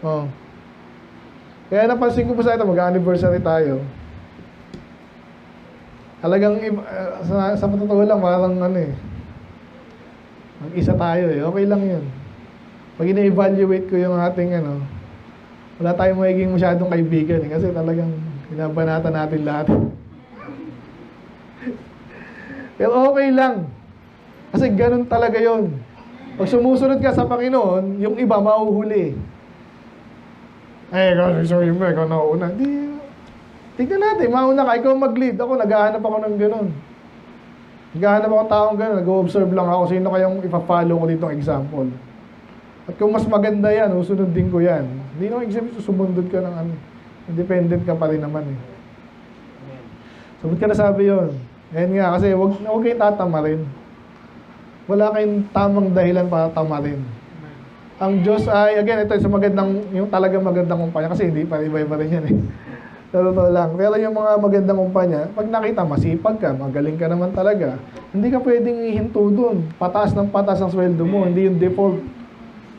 Oh. Kaya napansin ko po sa ito, mag-anniversary tayo. Talagang, sa patotoo lang, parang mag-isa tayo eh. Okay lang yun. Pag ina-evaluate ko yung ating, wala tayong magiging masyadong kaibigan eh. Kasi talagang, binabanatan natin lahat. Pero okay lang. Kasi ganun talaga yon. Pag sumusunod ka sa Panginoon, yung iba mauhuli. Ikaw nauna. Tignan natin, mauna ka. Ikaw mag-lead. Ako, naghahanap ako ng ganun. Naghahanap ako taong ganun. Nag-observe lang ako. Sino kayong ipa-follow ko ditong example. At kung mas maganda yan, usunod din ko yan. Hindi naman example, sumundod ka ng independent ka pa rin naman eh. So, ba't ka nasabi yun? Ngayon nga, kasi huwag kayong tatamarin. Wala kayong tamang dahilan para tamarin. Ang Diyos ay, again, ito yung magandang, yung talagang magandang kumpanya, kasi hindi pa iba-iba rin yan eh. Totoo lang. Pero yung mga magandang kumpanya, pag nakita, masipag ka, magaling ka naman talaga, hindi ka pwedeng ihinto dun. Pataas ng patas ang sweldo mo, hindi yung default.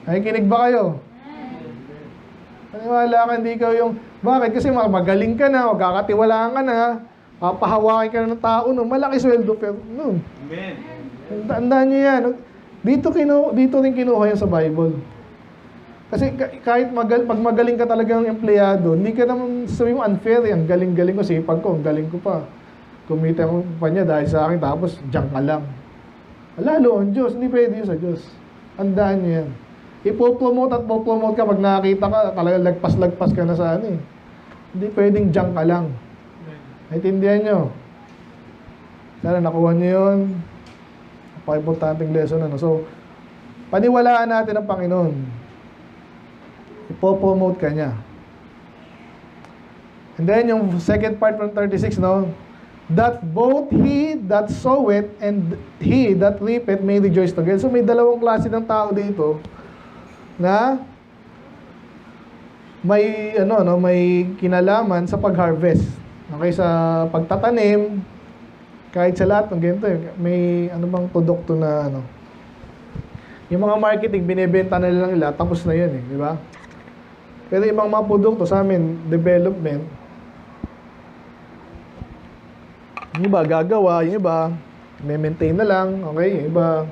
Nakikinig ba kayo? Paniwala ka, hindi ka yung, bakit? Kasi magaling ka na, magkakatiwalaan ka na, papahawakin ka na ng tao, malaki sweldo, pero, Amen. Tandaan niyo yan. Dito rin kinuha yan sa Bible. Kasi kahit pag magaling ka talagang empleyado, hindi ka naman sabi mo unfair eh. Ang galing-galing ko, sipag ko, ang galing ko pa. Kumita mo pa niya dahil sa akin, tapos diyan ka lang. Lalo ang Diyos, hindi pwede yun sa Diyos. Tandaan niyo yan. Ipopromote at popromote ka pag nakakita ka, talagang lagpas-lagpas ka na sa ano eh. Hindi pwedeng diyan ka lang. Naintindihan nyo? Sana nakuha nyo yun. Napaka-importanting lesson. So, paniwalaan natin ang Panginoon. po-promote ka niya. And then yung second part from 36, no? That both he that soweth and he that reapeth may rejoice together. So may dalawang klase ng tao dito na may may kinalaman sa pag-harvest. Okay, sa pagtatanim, kahit sa lahat ng ganito, may bang produkto na yung mga marketing, binebenta na lang nila, tapos na yun di ba? Pero yung mga produkto sa amin, development, yung iba gagawa, yung iba may-maintain na lang, okay? Yung iba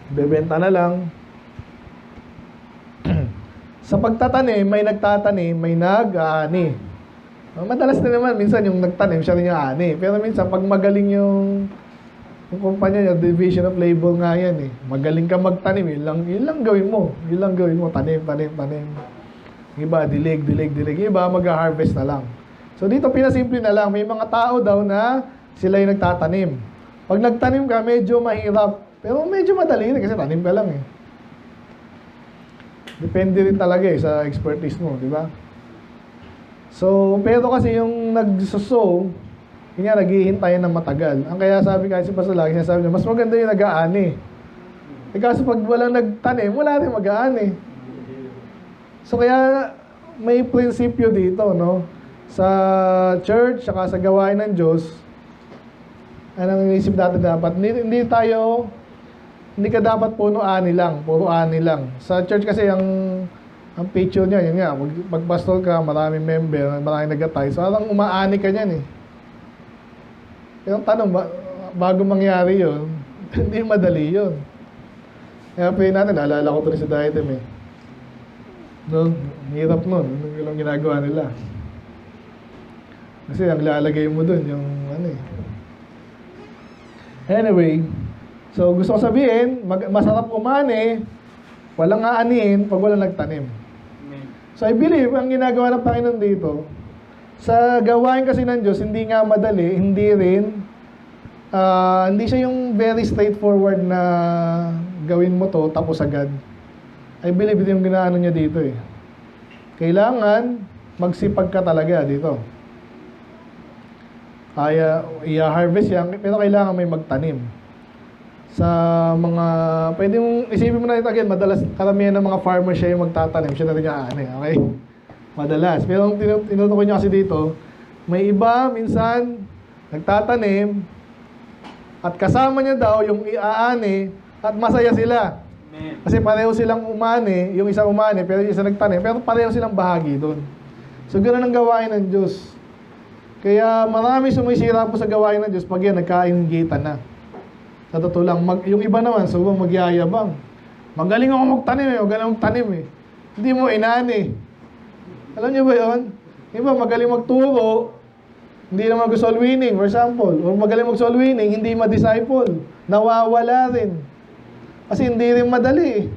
bebenta na lang. Sa pagtatanim, may nagtatanim, may nag-aani. Madalas na naman, minsan yung nagtanim, siya rin yung aani. Pero minsan, pag magaling yung kumpanya niya, division of labor nga yan Magaling ka magtanim, yun lang gawin mo. Yun lang gawin mo, tanim. Yung iba, dilig. Yung iba, mag-harvest na lang. So dito pinasimple na lang, may mga tao daw na sila yung nagtatanim. Pag nagtanim ka, medyo mahirap. Pero medyo madali kasi tanim ka lang Depende rin talaga sa expertise mo, di ba? So, pero kasi yung nagsosow, yun nga, naghihintay ng matagal. Ang kaya sabi kasi Pastor lagi sinasabi niya, mas maganda yung nag-aani. Kaso pag walang nagtanim, wala rin mag-aani. So kaya may prinsipyo dito, no? Sa church, saka sa gawain ng Diyos, anong inisip natin dapat? Hindi ka dapat puro ani lang. Sa church kasi ang picture niya, yun nga, pag pastor ka, maraming member, maraming nagatay, so parang umaani ka niyan Yung tanong, bago mangyari yun, hindi madali yun. Kaya pwede natin, naalala ko ito rin sa diatem No? Hirap nun, yung ginagawa nila. Kasi ang lalagay mo dun, yung Anyway, so gusto ko sabihin, masarap umani, walang aaniin pag walang nagtanim. So I believe, ang ginagawa ng Panginoon dito, sa gawain kasi ng Diyos, hindi nga madali, hindi siya yung very straightforward na gawin mo to, tapos agad. I believe ito yung ginaano niya dito Kailangan magsipag ka talaga dito. Kaya i-harvest yan, pero kailangan may magtanim. Sa mga, pwede mong, isipin mo na ito again, madalas karamihan ng mga farmer siya yung magtatanim, siya na rin yung aani, okay? Madalas. Pero ang tinutukoy niya kasi dito, may iba, minsan, nagtatanim, at kasama niya daw yung iaani, at masaya sila. Kasi pareho silang umani, yung isa umani, pero yung isa nagtanim, pero pareho silang bahagi doon. So, ganoon ang gawain ng Diyos. Kaya marami sumisira po sa gawain ng Diyos pag yan nagkaingitan na. Sa totoo lang, yung iba naman, subang magyayabang. Magaling ako magtanim magaling magtanim Hindi mo inani. Alam niyo ba yun? Iba, magaling magturo, hindi naman mag-soul winning, for example. O magaling mag-soul winning, hindi ma-disciple. Nawawala rin. Kasi hindi rin madali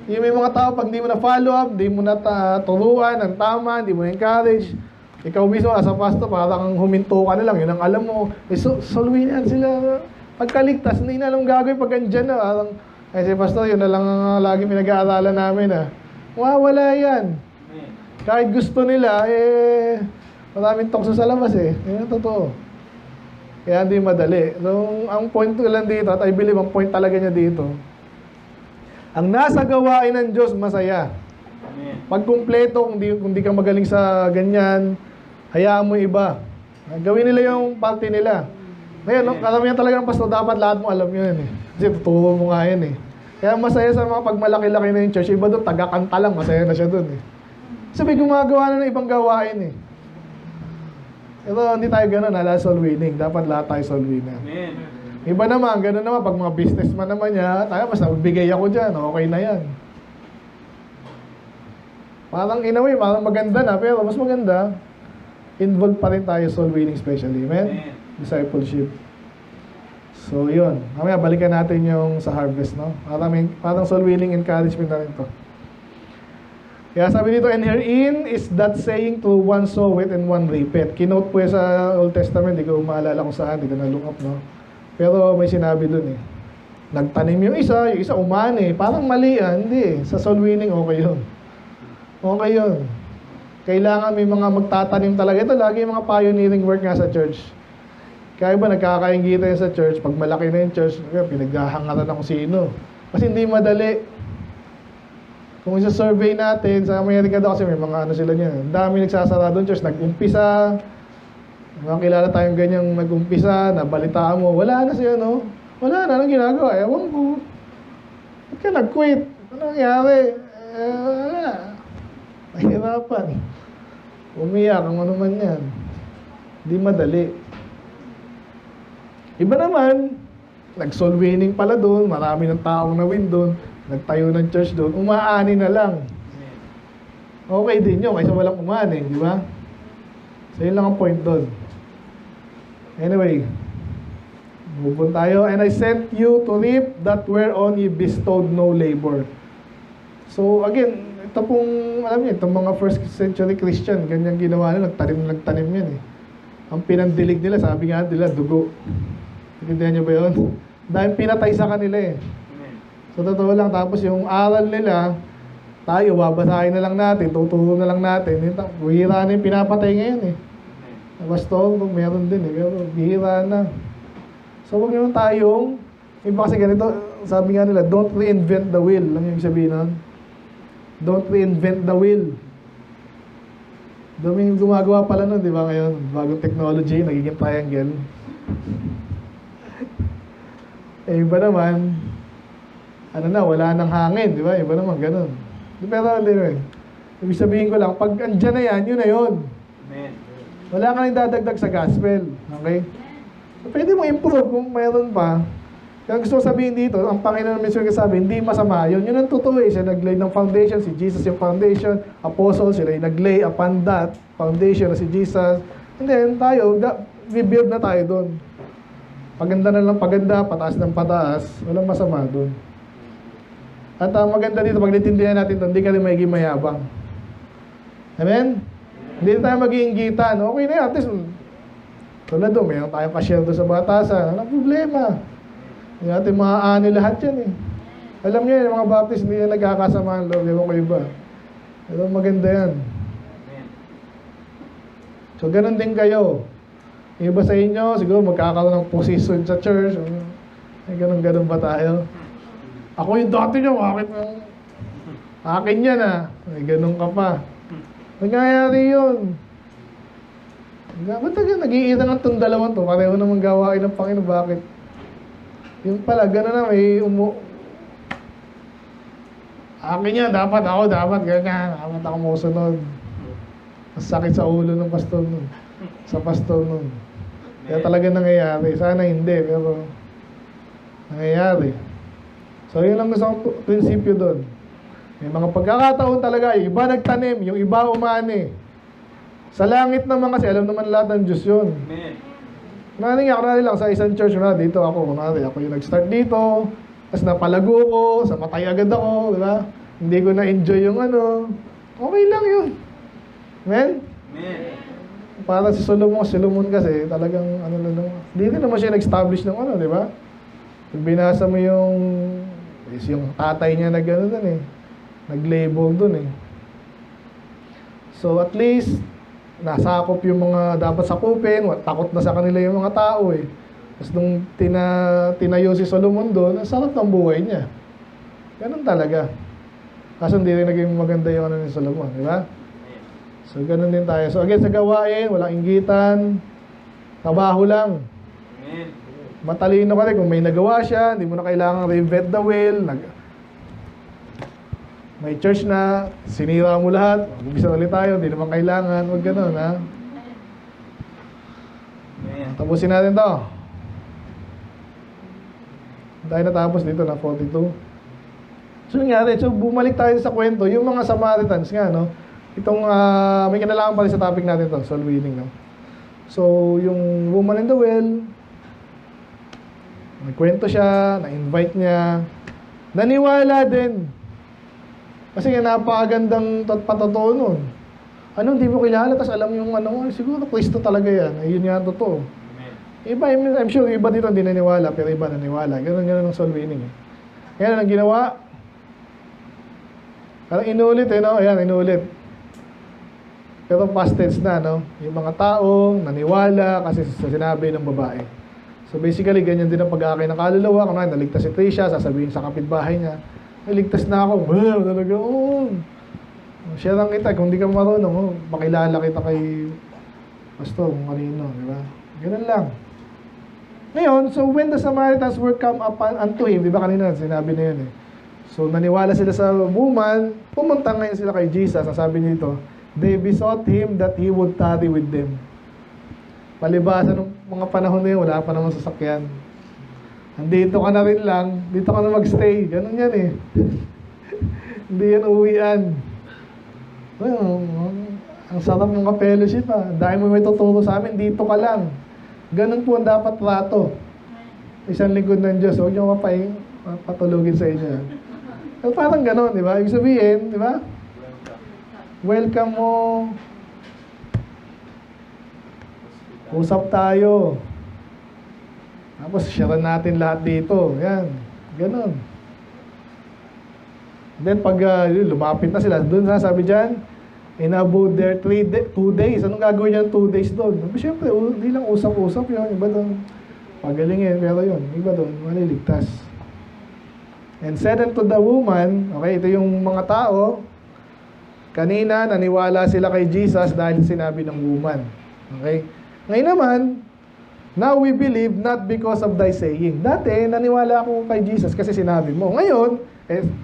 Yung may mga tao, pag hindi mo na follow up, hindi mo na turuan ng tama, hindi mo na encourage, ikaw mismo as a pastor, parang huminto ka na lang, yun ang alam mo. Soul winning sila. Pagkaligtas, hindi na alam gagawin pag andyan na. Parang, si pastor, yun na lang ang lagi pinag-aaralan namin Wala yan. Kahit gusto nila, maraming tukso sa labas Yan ang totoo. Kaya hindi madali. So, ang point ko lang dito, at I believe ang point talaga niya dito, ang nasa gawain ng Diyos, masaya. Pag kumpleto, kung di ka magaling sa ganyan, hayaan mo iba. Gawin nila yung parte nila. Ngayon, karamihan talaga ng pastor, dapat lahat mo alam yun Kasi tuturo mo nga yun Kaya masaya sa mga pagmalaki-laki na yung church, iba doon, taga-kanta lang, masaya na siya doon Sabi, gumagawa na ng ibang gawain Pero hindi tayo gano'n, soul winning. Dapat lahat tayo soul winner. Amen. Iba naman, gano'n naman, pag mga businessman naman niya, tayo, basta magbigay ako dyan, okay na yan. Parang in a way, parang maganda na, pero mas maganda, involved pa rin tayo soul winning especially. Amen? Discipleship. So, yun. Mamaya, balikan natin yung sa harvest, no? Parang soul winning encouragement na rin to. Kaya sabi dito, and herein is that saying to one soweth and one reapeth. Kinote po sa Old Testament, di ko maalala kung saan, di ko na-look up, no? Pero may sinabi dun Nagtanim yung isa umani. Parang mali hindi. Sa soul winning, okay yun. Okay yun. Kailangan may mga magtatanim talaga. Ito lagi yung mga pioneering work nga sa church. Kaya ba nagkakainggitan sa church, pag malaki na yung church, pinaghahangatan ng sino. Kasi hindi madali. Kung isa-survey natin, sa Amerika daw kasi may mga ano sila niyan. Ang dami nagsasara doon, church, nag-umpisa. Mga kilala tayong ganyang nag-umpisa, nabalitaan mo, wala na siya, no? Wala na, anong ginagawa? Ewan ko. Ba't ka nag-quit? Ano nangyari? Wala. Nahirapan. Umiyak, ang ano man yan. Hindi madali. Iba naman, nag-soul winning pala doon, marami ng taong na-win doon, nagtayo ng church doon, umaani na lang. Okay din yun, kaysa walang umani, di ba? So yun lang ang point doon. Anyway, move on tayo. And I sent you to reap that whereon ye bestowed no labor. So again, ito pong, alam niyo, itong mga first century Christian, ganyan ginawa nila, nagtanim yan eh. Ang pinandilig nila, sabi nga nila, dugo. Intindihan niyo ba yun? Dahil pinatay sa kanila eh. So totoo lang, tapos yung aral nila, tayo, babasahin na lang natin, tuturo na lang natin. Bihira na yung pinapatay ngayon eh. Pastor, meron din eh, pero bihira na. So huwag naman tayong, iba kasi ganito, sabi nga nila, don't reinvent the wheel. Alam niyo yung sabihin nun? Don't reinvent the wheel. Daming gumagawa pala nun, di ba ngayon? Bagong technology, nagiging triangle. Eh, iba naman, ano na, wala nang hangin, di ba? Iba naman, ganun. Pero, anyway, ibig sabihin ko lang, pag andyan na yan, yun na yun. Amen. Wala ka nang dadagdag sa gospel. Okay? So, pwede mo improve kung mayroon pa. Kaya gusto ko sabihin dito, ang Panginoon mismo sabi, hindi masama yun. Yun ang totoo eh. Siya naglay ng foundation, si Jesus yung foundation, apostles, sila yung naglay upon that foundation na si Jesus. And then, tayo, rebuild na tayo doon. Paganda na lang paganda, pataas ng pataas, walang masama doon. At ang maganda dito, pag natindihan natin ito, hindi ka rin magiging mayabang. Amen? Hindi tayo mag-iinggitan. Okay na yan, at least, tulad doon, mayroon tayong ka-share doon sa batasan. Walang problema. Hindi natin maaani lahat yan eh. Alam niyo yung mga baptist, hindi na nagkakasama ang loob. Ewan ko iba. Pero maganda yan. So, ganun din kayo. Iba sa inyo, siguro magkakaroon ng position sa church. Ay, ganun ba tayo? Ako yung dati nyo, akin yan ah. Ay, ganun ka pa. Nangyayari yun. Ba't nag-iira ng itong dalawang to? Pareho naman gawain ng Panginoon. Bakit? Yung pala, ganun na may akin yan, dapat ganyan. Dapat ako musunod. Ang sakit sa ulo ng pastor nun. Sa pastor nun. Kaya talaga nangyayari. Sana hindi, pero nangyayari. So, yun ang gusto kong prinsipyo doon. May mga pagkakataon talaga, yung iba nagtanim, yung iba umani. Sa langit naman kasi, alam naman lahat ng Diyos yun. Amen. Kunwari lang sa isang church, dito ako, ako yung nag-start dito, tapos napalago ko, sa matay agad ako, di ba? Hindi ko na-enjoy yung ano. Okay lang yun. Amen? Amen. Para si Solomon kasi, talagang ano na naman. Hindi rin naman siya nag-establish ng ano, di ba? Pag binasa mo yung tatay niya na gano'n dun eh. Nag-label dun eh. So at least, nasakop yung mga dapat sakupin, takot na sa kanila yung mga tao eh. Tapos nung tinayo si Solomon doon, ang sarap ng buhay niya. Ganun talaga. Kaso hindi rin naging maganda yung ano ni Solomon, di ba? So ganun din tayo. So again, sa gawain, walang inggitan, trabaho lang. Amen. Matalino ka rin kung may nagawa siya, hindi mo na kailangan reinvent the wheel, may church na, sinira mo lahat, mag-umpisa ulit tayo, hindi naman kailangan, huwag ganun, ha? Amen. Tapusin natin to. Tayo natapos dito na 42. So nangyari, so bumalik tayo sa kwento, yung mga Samaritans nga, no? Itong, may kinalaman pa rin sa topic natin to, soul winning, no? So, yung woman in the well, nagkwento siya, na-invite niya, naniwala din. Kasi nga napakagandang patotoo nun. Ano, hindi mo kilala, tapos alam yung ano, siguro Kristo talaga yan. Ayun nga ang totoo. Iba, I'm sure iba dito hindi naniwala, pero iba naniwala. Ganun ang soul winning. Eh. Kaya ang ginawa, Parang inulit no? Ayan, inulit. Pero past tense na, no? Yung mga taong naniwala kasi sa sinabi ng babae. So basically, ganyan din ang pag-aakay ng kaluluwa. Kung naligtas si Tricia, sasabihin sa kapitbahay niya, naligtas na ako. Well, talaga, oo. Share lang kita, kung di ka marunong, makilala kita kay pastor, kung kanino, di ba? Ganun lang. Ngayon, so when the Samaritans were come upon unto him, di ba kanina, sinabi na yun eh. So naniwala sila sa woman, pumunta ngayon sila kay Jesus, ang sabi nito, they besought him that he would tarry with them. Palibasa ng mga panahon na yun, wala pa naman sasakyan. Andito ka na rin lang, dito ka na magstay. Ganun yan eh. Hindi yan uwian. Well, ang sarap ng ka-fellowship ah. Dahil mo may tuturo sa amin, dito ka lang. Ganun po ang dapat trato. Isang lingkod ng Diyos, huwag niyo patulugin sa inyo. Pero parang ganun, di ba? Ibig sabihin, di ba? Welcome mo. Usap tayo. Tapos, share natin lahat dito. Yan. Ganun. Then, pag lumapit na sila, doon sabi dyan, in about their 2 days. Anong gagawin niyan 2 days doon? Siyempre, hindi lang usap-usap yun. Iba doon. Pagalingin, pero yun. Iba doon. Maliligtas. And said unto the woman, okay, ito yung mga tao, kanina, naniwala sila kay Jesus dahil sinabi ng woman. Okay? Ngayon naman, now we believe not because of thy saying. Dati, naniwala ako kay Jesus kasi sinabi mo. Ngayon,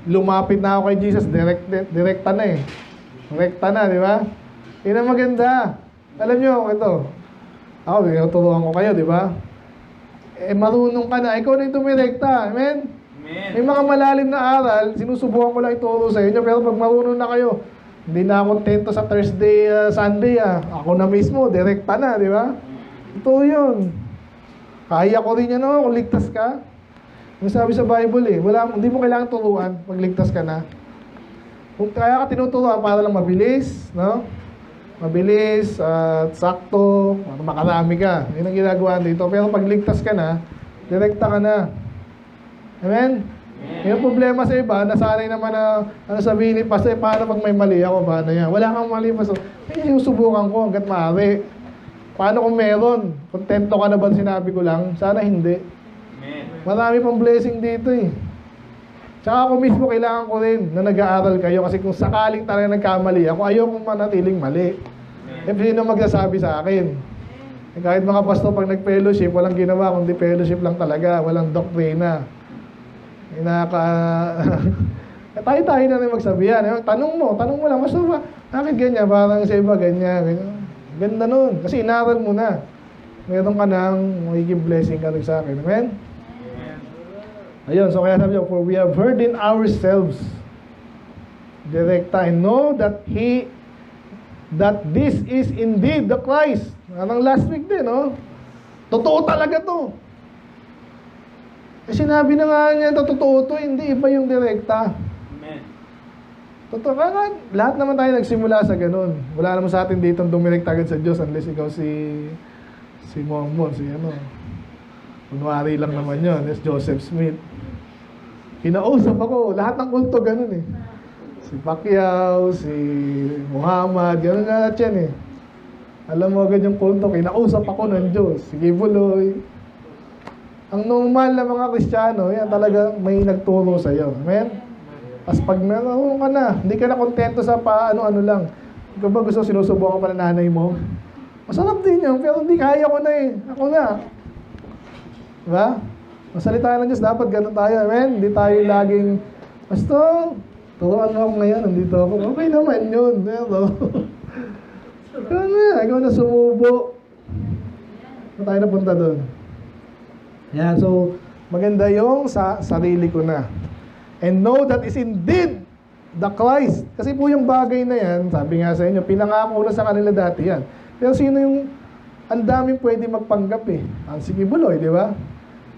lumapit na ako kay Jesus, direkta na eh. Direkta na, di ba? Yun ang maganda. Alam nyo, ito. Ako, tinuturuan ko kayo, di ba? Marunong ka na. Ikaw na yung tumirekta. Amen? May mga malalim na aral, sinusubukan ko lang ituro sa inyo, pero pag marunong na kayo, hindi na ako kontento sa Thursday, Sunday, ako na mismo, direkta na, di ba? Ito yun. Kaya ko rin yan, no? Kung ligtas ka. Yung sabi sa Bible, hindi mo kailangan turuan pag ligtas ka na. Kung kaya ka tinuturuan para lang mabilis, no? Mabilis, sakto, makarami ka. Yun ang ginagawa dito. Pero pag ligtas ka na, direkta ka na. Amen? Yung problema sa iba, nasanay naman na sabihin ni Pastor, paano pag may mali ako, paano yan? Wala kang mali, Pastor. Sinusubukan ko hanggat maaari. Paano kung meron? Kontento ka na ba sinabi ko lang? Sana hindi. Marami pang blessing dito eh. Tsaka ako mismo kailangan ko rin na nag-aaral kayo kasi kung sakaling talaga nagkamali ako, ayokong manatiling mali. Sino magsasabi sa akin? Kahit mga pastor pag nag-fellowship, walang ginawa kundi fellowship lang talaga, walang doktrina. Tayo-tayo na rin magsabihan. Tanong mo lang, mas ba, bakit ganyan? Parang sa iba ganyan. Ganda nun. Kasi inaral mo na. Meron ka nang magiging blessing ka rin sa akin. Amen? Ayun, so kaya sabi niyo, for we have heard in ourselves direkta and know that this is indeed the Christ. Anong last week din, no? Totoo talaga to. Sinabi na nga niya, totoo to, hindi iba yung direkta. Amen. Totoo ka nga, lahat naman tayo nagsimula sa ganun. Wala naman sa atin dito dumirekta agad sa Diyos unless ikaw si Mormon, kunwari lang naman yun, is Joseph Smith. Kinausap ako, lahat ng kulto ganun eh. Si Pacquiao, si Muhammad, ganun nga lahat yan eh. Alam mo agad yung kulto, kinausap ako ng Diyos, si Kibuloy. Ang normal na mga Kristiyano, yan talaga may nagturo sa iyo. Amen? As pag meron ka na, hindi ka na kontento sa paano-ano lang. Ikaw ba gusto sinusubukan pa ng nanay mo? Masarap din yun, pero hindi kaya ko na eh. Ako na. Diba? Masalita ng Diyos, dapat ganun tayo. Amen? Hindi tayo laging, Pastor, turuan mo ako ngayon, nandito ako. Okay naman yun, pero ikaw na sumubo. Saan tayo napunta doon? Yan, so maganda yung sa sarili ko na. And know that is indeed the Christ. Kasi po yung bagay na yan, sabi nga sa inyo, pinangako na sa kanila dati yan. Pero sino yung, ang daming pwede magpanggap eh. Ang sige Buloy, di ba?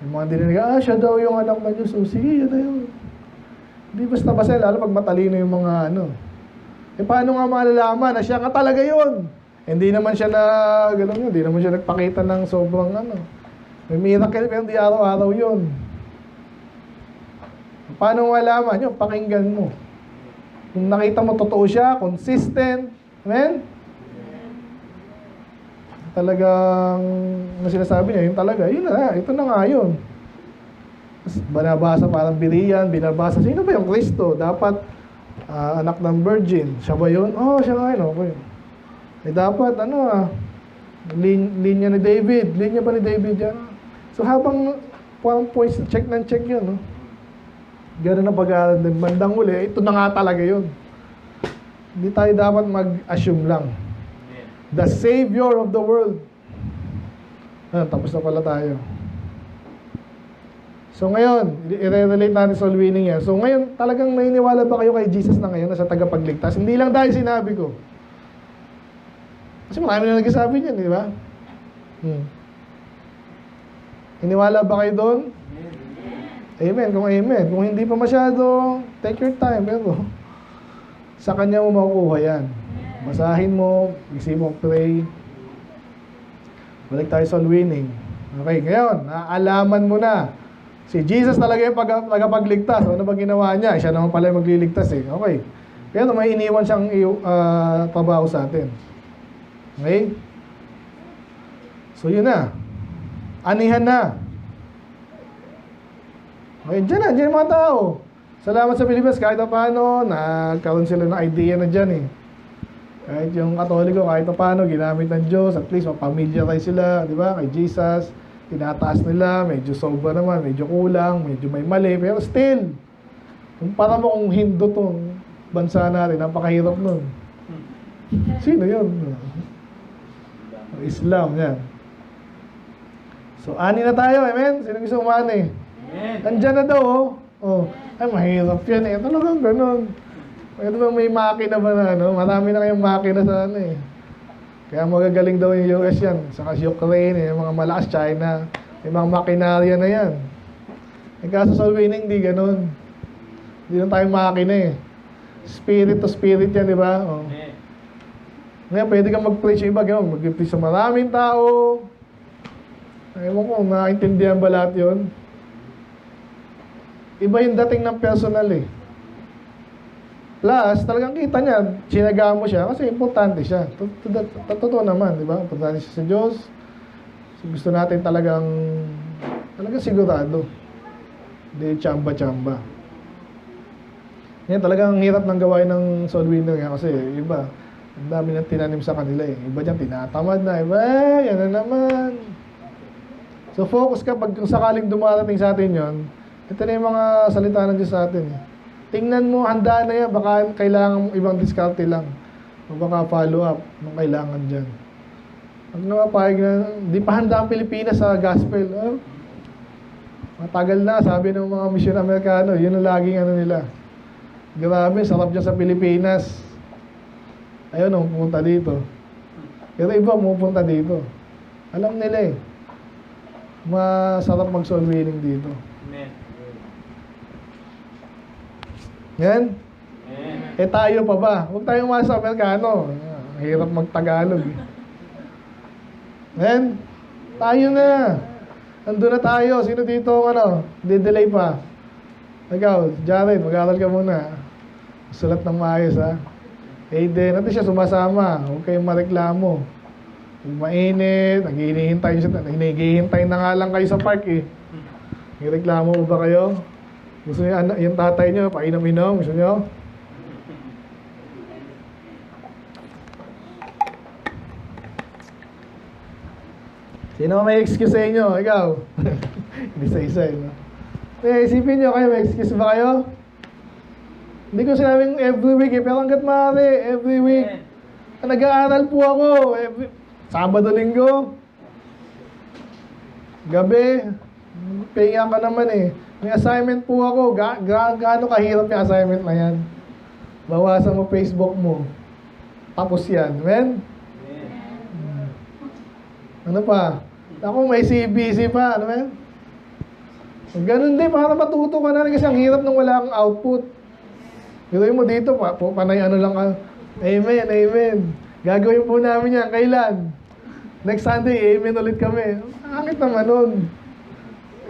Yung mga dininig, siya daw yung anak na Diyos. So sige, yan na yun. Hindi basta-basta, lalo pag matalino yung mga ano. Paano nga malalaman na siya nga talaga yun? Hindi naman siya hindi naman siya nagpakita ng sobrang may miracle, pero hindi araw-araw yun. Paano malaman yun? Pakinggan mo. Kung nakita mo totoo siya, consistent, amen? Talagang, ano sinasabi niya, yun talaga, yun na, ito na nga yun. Banabasa parang Berean, binabasa, sino ba yung Kristo? Dapat, anak ng virgin, siya ba yun? Oh, siya nga yun, okay. Dapat, linya ni David, linya ba ni David yan? So habang, parang points, check ng check yun, no? Ganun ang pag-aaral din. Bandang uli, ito na nga talaga yun. Hindi tayo dapat mag-assume lang. The Savior of the world. Tapos na pala tayo. So ngayon, i-relate natin sa soul winning yan. So ngayon, talagang naniniwala ba kayo kay Jesus na ngayon na sa tagapagligtas? Hindi lang dahil sinabi ko. Kasi marami na nagsasabi niyan, di ba? Iniwala ba kayo doon? Amen. Kung amen. Kung hindi pa masyado, take your time. Pero sa Kanya mo makukuha yan. Basahin mo, isip mo, pray. Balik tayo sa soul winning. Okay, ngayon, naalaman mo na. Si Jesus talaga yung tagapagligtas. Ano ba ginawa niya? Siya naman pala yung magliligtas eh. Okay. Pero may iniwan siyang trabaho sa atin. Okay? So yun na. Anihan na. Okay, dyan yung mga tao. Salamat sa Pilipinas, kahit paano, nagkaroon sila ng idea na dyan eh. Kahit yung Katoliko, kahit paano, ginamit ng Diyos, at least mapamilyarize sila, di ba, kay Jesus. Tinataas nila, medyo sobra naman, medyo kulang, medyo may mali, pero still, kumpara mo kung Hindu tong bansa natin, napakahirap nun. Sino yun? Islam, yan. So, ani na tayo, amen? Sino gusto umani? Andyan na daw, ay, mahirap yan eh. Talagang ganun. Ito ba may makina ba na, Marami na kayong makina sa Kaya magagaling daw yung US yan. Saka Ukraine, yung mga malakas China. May mga makinarya na yan. Kaso soul winning, di ganun. Hindi lang tayo makina eh. Spirit to spirit yan, di ba? Ngayon, pwede kang mag-preach iba, gano'n. Mag-preach sa maraming tao. Ewan ko, nakaintindihan ba lahat yun? Iba yung dating ng personal eh. Plus, talagang kita niya, sinaga mo siya kasi importante siya. Totoo naman, di ba? Importante siya sa Diyos. So, gusto natin talagang sigurado. Hindi chamba-chamba. Yan, talagang hirap ng gawain ng soul winner yan kasi iba, ang dami nang tinanim sa kanila eh. Iba dyan, tinatamad na. Iba, yan na naman. So, focus ka pag sakaling dumarating sa atin yon. Ito na yung mga salita ng Diyos sa atin. Tingnan mo, handa na yan. Baka kailangan ibang diskarte lang. O baka follow up nung kailangan dyan. Pag napapayag na, di pa handa ang Pilipinas sa gospel. Matagal na, sabi ng mga mission Amerikano, yun ang laging nila. Grabe, sarap dyan sa Pilipinas. Ayun, pumunta dito. Pero iba, pumunta dito. Alam nila eh. Masarap mag-soul winning dito. Amen. Yan? Amen. Tayo pa ba? Huwag tayong masa Amerikano. Hirap mag-Tagalog. Yan? Tayo na. Ando na tayo. Sino dito, di-delay pa? Ikaw, Jared, mag-aaral ka muna. Sulat ng maayos, ha? Aiden, natin siya sumasama. Huwag kayong mareklamo. Kung mainit, naghihintay na nga lang kayo sa park, eh. Nagreklamo mo ba kayo? Gusto niyo yung tatay niyo, painom-inom, gusto niyo? Sino may excuse sa inyo? Ikaw? Hindi sa isa, no? Isipin niyo kayo, may excuse ba kayo? Hindi ko sinabing every week, eh, pero hanggat maaari, every week. Nag-aaral po ako, Sabado, Linggo, gabi, pahinga ka naman eh. May assignment po ako. Gaano kahirap yung assignment na yan? Bawasan mo Facebook mo. Tapos yan. Amen? Ano pa? Ako may CBC pa. Ano men? Ganun din, para matuto ka na rin kasi ang hirap nung wala kang output. Gawin mo dito, panay lang ka. Amen, amen. Gagawin po namin yan. Kailan? Next Sunday, amen ulit kami. Angit naman nun.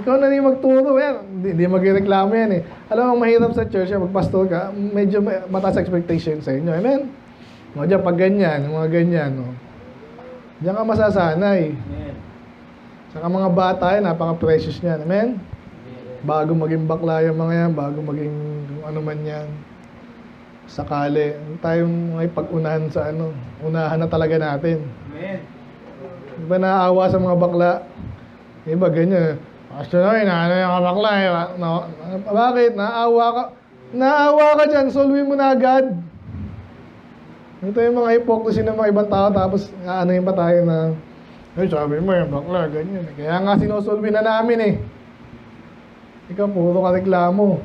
Ikaw na rin magturo yan. Hindi magreklamo yan eh. Alam mo, mahirap sa church, magpastor ka, medyo mataas expectation sa inyo. Amen? O dyan, pag ganyan, mga ganyan, no? Diyan ka masasanay. Amen. Saka mga bata yan, napaka-precious niyan. Amen? Bago maging bakla yung mga yan, bago maging kung ano man yan. Sakali. Huwag tayong may pag-unahan sa ano. Unahan na talaga natin. Amen. Diba naaawa sa mga bakla? Iba ganyan. Pastor na inaano yung bakla eh. No, bakit? Naaawa ka? Naaawa ka dyan, solve mo na agad. Ito yung mga hypocrisy ng mga ibang tao, tapos aanoyin pa tayo na, ay sabi mo yung bakla, ganyan. Kaya nga sinusolve na namin eh. Ikaw, puro ka reklamo.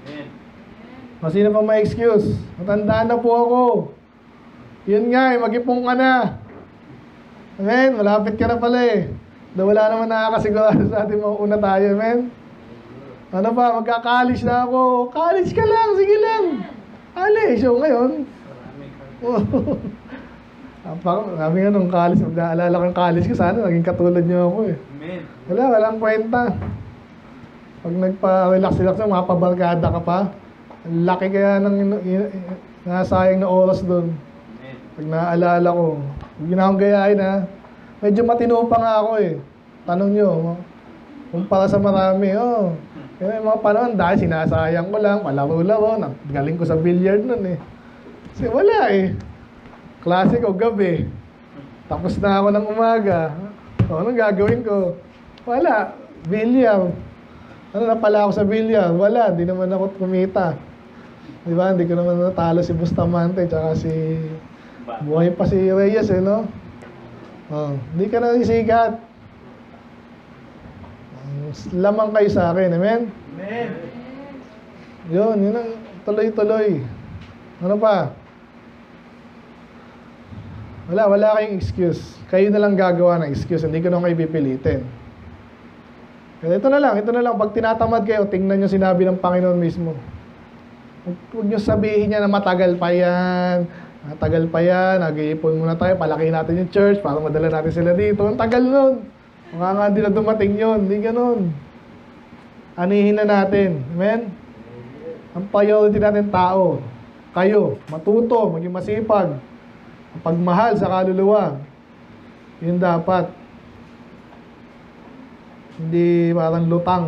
Amen. Sino pa may excuse? Matandaan na po ako. Yun nga eh, mag-ipong ka na. Amen, malapit ka na pala eh. Wala naman nakakasigurado sa atin, mauna tayo, amen? Ano pa, magka-college na ako. College ka lang, sige lang. College, so ngayon. Sabi nga nung college, mag-aalala kang college ko, sana naging katulad niyo ako eh. Amen. Walang kwenta. Pag nagpa-relax-relax na, mapabarkada ka pa. Ang laki kaya ng nasayang na oras doon. Amen. Pag naaalala ko, huwag na akong gayahin ha. Medyo matino pa nga ako eh. Tanong nyo, kumpara sa marami, oh. Kaya yung mga panahon, dahil sinasayang ko lang, palaro-laro, galing ko sa billiard nun eh. Kasi wala eh. Klase ko gabi. Tapos na ako ng umaga. O, anong gagawin ko? Wala. Billiard. Ano na pala ako sa billiard? Wala. Di naman ako kumita. Di ba? Hindi ko naman natalo si Bustamante tsaka si... Buhay pa si Reyes eh, no? Oh, hindi ka na isikat. Lamang kayo sa akin, amen? Amen. Yun ang tuloy-tuloy. Ano pa? Wala kayong excuse. Kayo na lang gagawa ng excuse, hindi ko na kayo pipilitin. Kaya ito na lang. Pag tinatamad kayo, tingnan nyo sinabi ng Panginoon mismo. Huwag nyo sabihin niya na matagal pa yan, nag-iipon muna tayo, palakihin natin yung church para madala natin sila dito. Ang tagal nun. Mga nga din na dumating yun. Hindi ganun. Anihin na natin. Amen? Ang priority natin tao. Kayo, matuto, maging masipag. Ang pagmahal sa kaluluwa. Yun dapat. Hindi parang lutang.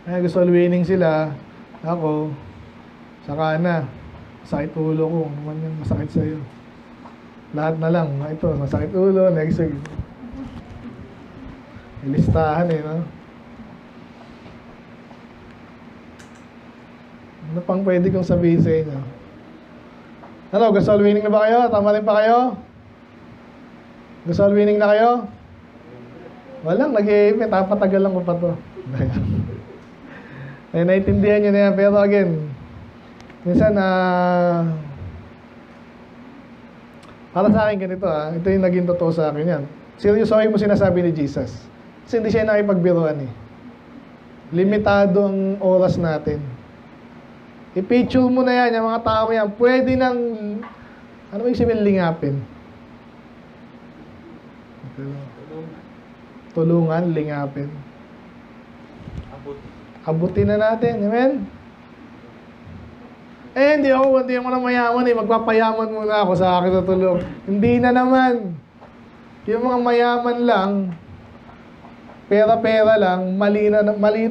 Ay, gusto winning sila. Ako, saka na. Masakit ulo ko. Ano man yung masakit sa'yo? Lahat na lang. Ito, masakit ulo. Next week. Ilistahan eh, no? Ano pang pwede kong sabihin sa inyo? Ano, gasol winning na ba kayo? Tama rin pa kayo? Gasol winning na kayo? Walang, nag-i-ipit. Patagal lang ko pa to. Ay, naintindihan nyo na yan. Pero again, minsan para sa akin ganito ito yung naging totoo sa akin yan. Seryosohin mo sinasabi ni Jesus. Kasi hindi siya nakipagbiruan eh. Limitado ang oras natin. I-picture mo na yan, yung mga tao yan. Pwede nang, ano ba yung sabihin, lingapin? Tulungan, lingapin. Abutin na natin, amen? Hindi ako na mayaman eh. Magpapayaman muna ako sa akin sa tulong. Hindi na naman. Yung mga mayaman lang, pera-pera lang, mali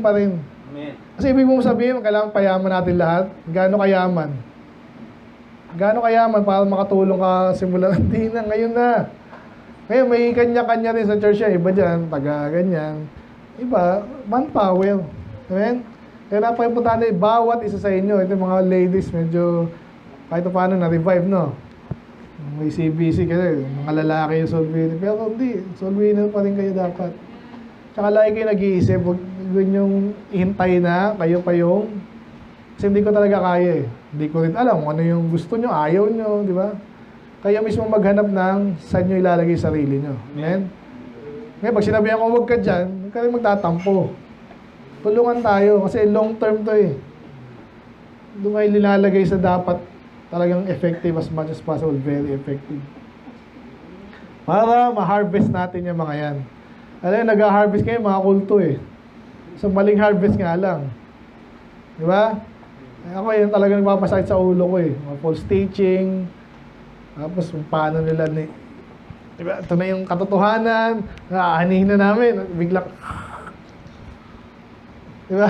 pa rin. Amen. Kasi ibig mong sabihin, kailangan payaman natin lahat. Gaano kayaman? Gaano kayaman para makatulong ka simula hindi na, ngayon na. Ngayon, may kanya-kanya rin sa church yan. Iba dyan, taga-ganyan. Iba, manpower. Amen? Kaya napaka-importante, bawat isa sa inyo, ito mga ladies, medyo kahit paano na-revive, no? May CBC kasi, mga lalaki yung soul winner. Pero hindi, soul winner pa rin kayo dapat. Tsaka lagi kayo nag-iisip, huwag yung hintay na, kayo pa yung... Kasi hindi ko talaga kaya eh. Hindi ko rin alam kung ano yung gusto nyo, ayaw nyo, di ba? Kayo mismo maghanap ng saan nyo ilalagay sarili nyo. Amen? Ngayon, pag sinabihan ko huwag ka dyan, huwag ka rin magtatampo. Tulungan tayo kasi long term to eh. Doon kayo nilalagay sa dapat talagang effective as much as possible. Very effective. Para ma-harvest natin yung mga yan. Alam nag-harvest kayo mga kulto eh. So, maling harvest nga lang. Di ba? Ako yun talaga nagpapasakit sa ulo ko eh. Mga false teaching. Tapos kung paano nila diba? Ito na yung katotohanan. Aanihin na namin. Biglang diba?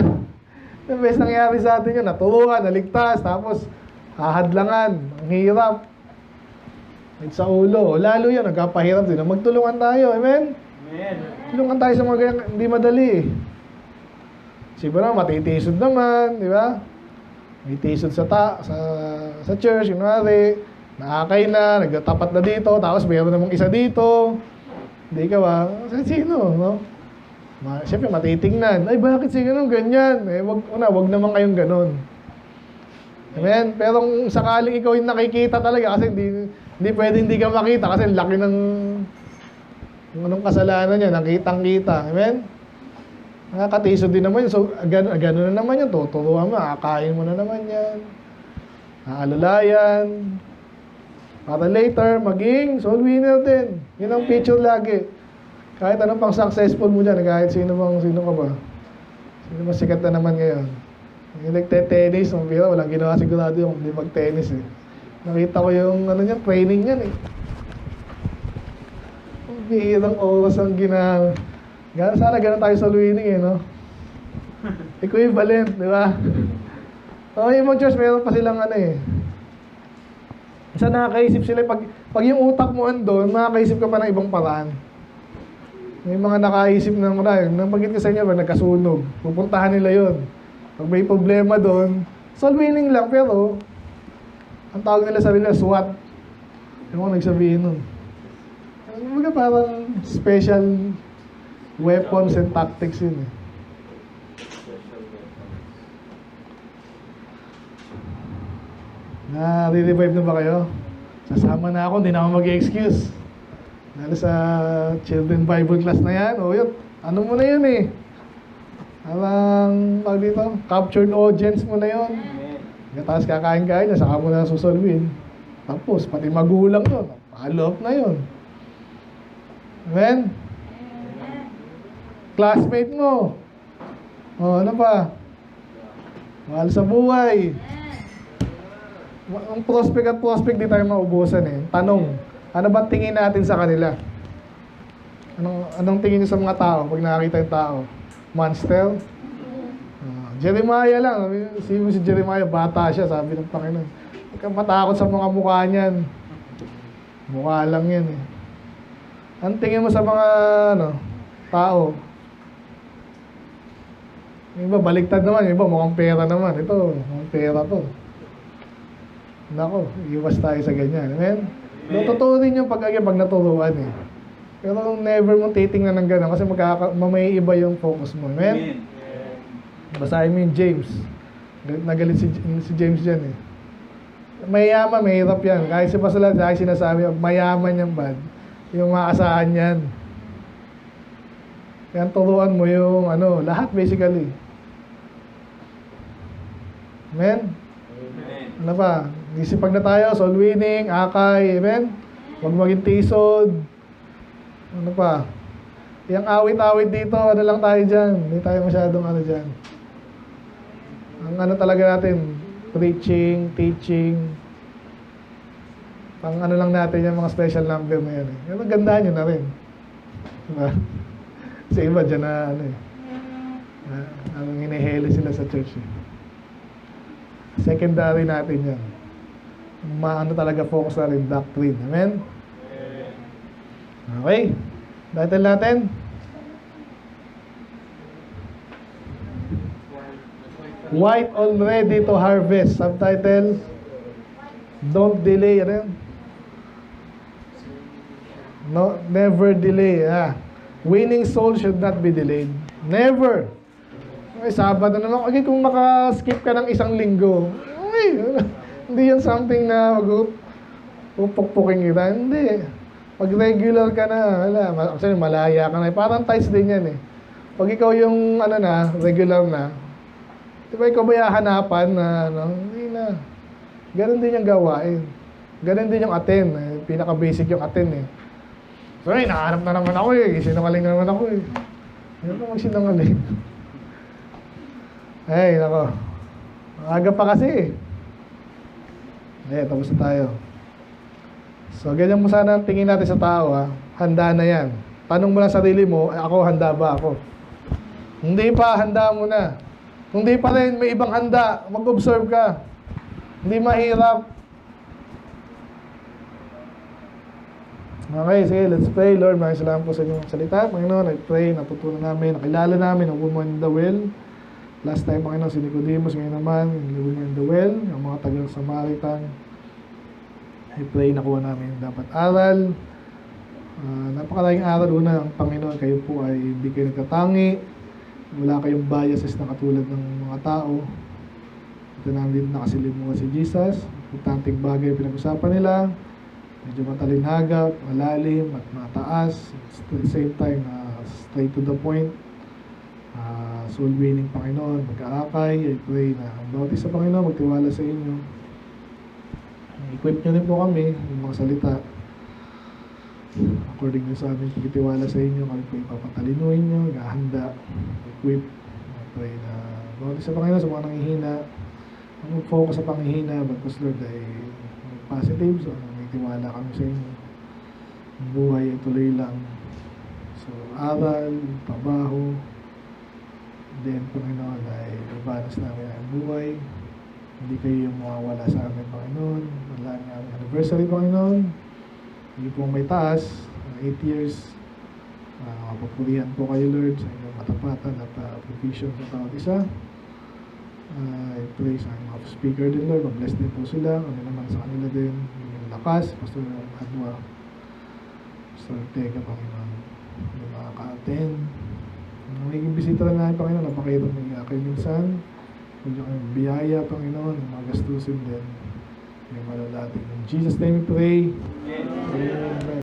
Yung best nangyari sa atin yun. Natulungan, naligtas. Tapos hahadlangan. Ang hirap. Sa ulo. Lalo yun, nagkapahirap din. Magtulungan tayo. Amen? Amen. Tulungan tayo sa mga ganyan. Hindi madali eh. Siguro matitisod naman, di ba? May tisod sa church, kunwari, nakakay na, nagtatapat na dito, tapos mayroon namang isa dito. Hindi ka ba? Sino, no? Siyempre, matitingnan. Ay, bakit si ganun, ganyan? Eh, wag naman kayong ganun. Amen? Pero kung sakaling ikaw yung nakikita talaga, kasi hindi pwede hindi ka makita, kasi laki ng anong kasalanan niya, nakitang-kita. Amen? Nakakatisod din naman yun. So, gano'n na naman yun. Tuturuan mo, kakain mo na naman yan. Aalalayan. Para later, maging soul winner din. Yun ang picture lagi. Kahit anong pang successful mo dyan, kahit sino ka ba? Sino mas sikat na naman ngayon? Yung nagte-tennis, walang ginawa sigurado yung hindi mag-tennis eh. Nakita ko yung training yan eh. Ang bihirang oras ang ginawa. Sana ganun tayo sa winning eh, no? Equivalent, di ba? Yung mga church, meron pa silang Isa nakakaisip sila, pag yung utak mo andun, makakaisip ka pa ng ibang paraan. May mga nakaisip ng nabanggit ko sa inyo, nagkasunog. Pupuntahan nila yon. Pag may problema doon, soul winning lang, pero ang tawag nila sa nila, SWAT. Yung mga nagsabihin nun. Mga parang special weapons and tactics yun eh. Na-revive na ba kayo? Sasama na ako, hindi na ako mag-excuse. Dahil sa children Bible class na yan, yun, ano mo na yun eh. Parang, dito, captured audience mo na yun. Tapos kakain-kain na, saka mo na susolvin. Tapos, pati magulang doon, follow up na yun. Amen? Classmate mo. Ano pa? Mahal sa buhay. Ang prospect di tayo maubusan eh. Tanong, ano ba tingin natin sa kanila? Anong tingin niyo sa mga tao pag nakakita yung tao? Monster? Jeremiah lang. Si Jeremiah, bata siya, sabi ng Panginoon. Huwag kang matakot sa mga mukha niyan. Mukha lang yan eh. Anong tingin mo sa mga tao? Yung iba, baliktad naman. Yung iba, mukhang pera naman. Ito, mukhang pera to. Nako, iwas tayo sa ganyan. Amen? Totoo rin yung pag naturuan eh. Pero never mong titingnan ng gano'n kasi may iba yung focus mo. Amen? Basahin mo yung James. Nagalit si James dyan eh. Mayaman, mahirap yan. Kahit si Pastor Lad, kahit sinasabi, mayaman yan bad. Yung maasahan yan. Kaya turuan mo yung lahat basically. Amen? Ano pa? Isipag na tayo, soul winning, akay, amen? Huwag maging tisod. Ano pa? Yung awit-awit dito, lang tayo dyan. Hindi tayo masyadong dyan. Ang talaga natin, preaching, teaching, pang lang natin yung mga special number na yan. Yung magandaan nyo na rin. Diba? Kasi iba dyan na ang hinihili sila sa church eh. Secondary natin yan. Talaga focus na rin, doctrine. Amen? Okay. Title natin. White already to harvest. Subtitle, don't delay. No, never delay. Winning soul should not be delayed. Never. Okay, Sabado na naman. Okay, kung makaskip ka ng isang linggo, okay, hindi yan something na upukpukin kita. Hindi. Pag regular ka na, actually malaya ka na. Parang ties din yan eh. Pag ikaw yung regular na, di ba ikaw ba hahanapan na, hindi na. Ganon din yung gawain. Ganon din yung attend. Pinaka-basic yung attend eh. So, nahanap na naman ako eh. Sinungaling na naman ako eh. Hindi ko magsinungaling. Ay, nako. Aga pa kasi. Tapos na tayo. So, ganyan mo sana ang tingin natin sa tao, ha? Handa na yan. Tanong mo lang sarili mo, ako, handa ba ako? Hindi pa, handa mo na. Kung di pa rin, may ibang handa, mag-observe ka. Hindi mahirap. Okay, sige, let's pray. Lord, maraming salamat po sa inyong salita. Panginoon, I pray, natutunan namin, nakilala namin ang woman in the well. Last time, Panginoon, si Nicodemus, ngayon naman, yung woman in the well, yung mga taga-Samaritan. I pray, nakuha namin yung dapat aral. Napakaraming aral. Una, ang Panginoon, kayo po ay hindi kayo nagkatangi. Wala kayong biases na katulad ng mga tao. Ito namin dito nakasilimuha si Jesus. Importanteng bagay pinag-usapan nila. Medyo matalinhaga, malalim at mataas. At the same time, straight to the point. Soul winning, Panginoon, mag-aakay. I pray na ang bawat isa, Panginoon, magtiwala sa inyo. Equip nyo rin po kami, yung mga salita. According sa aming pagkitiwala sa inyo, kami po ipapatalinuin nyo, gahanda, equip. I pray na bawat isa, Panginoon, sa mga nanghihina, mag-focus sa panghihina, bagkus Lord ay positive, so may tiwala kami sa inyo. Ang buhay ay tuloy lang. So, aral, trabaho, then, Panginoon, ay ibanas namin ang buhay. Hindi kayo yung mawawala sa amin, Panginoon. Wala ang aming anniversary, Panginoon. Hindi po may taas, 8 years. Mapapurihan po kayo, Lord, sa inyong matapatan at provision sa bawat isa. I pray sa mga speaker din, Lord. Mag-bless din po sila. Ano naman sa kanila din. Yung lakas, Pastor Adwa. Pastor Ortega, Panginoon. Yung mga ka-attend. Magiging bisita na namin, Panginoon. Napakita ng kayo minsan. Medyo kayong biyaya, Panginoon. Yung mga gastusin din. Yung malalating. In Jesus' name we pray. Amen. Amen.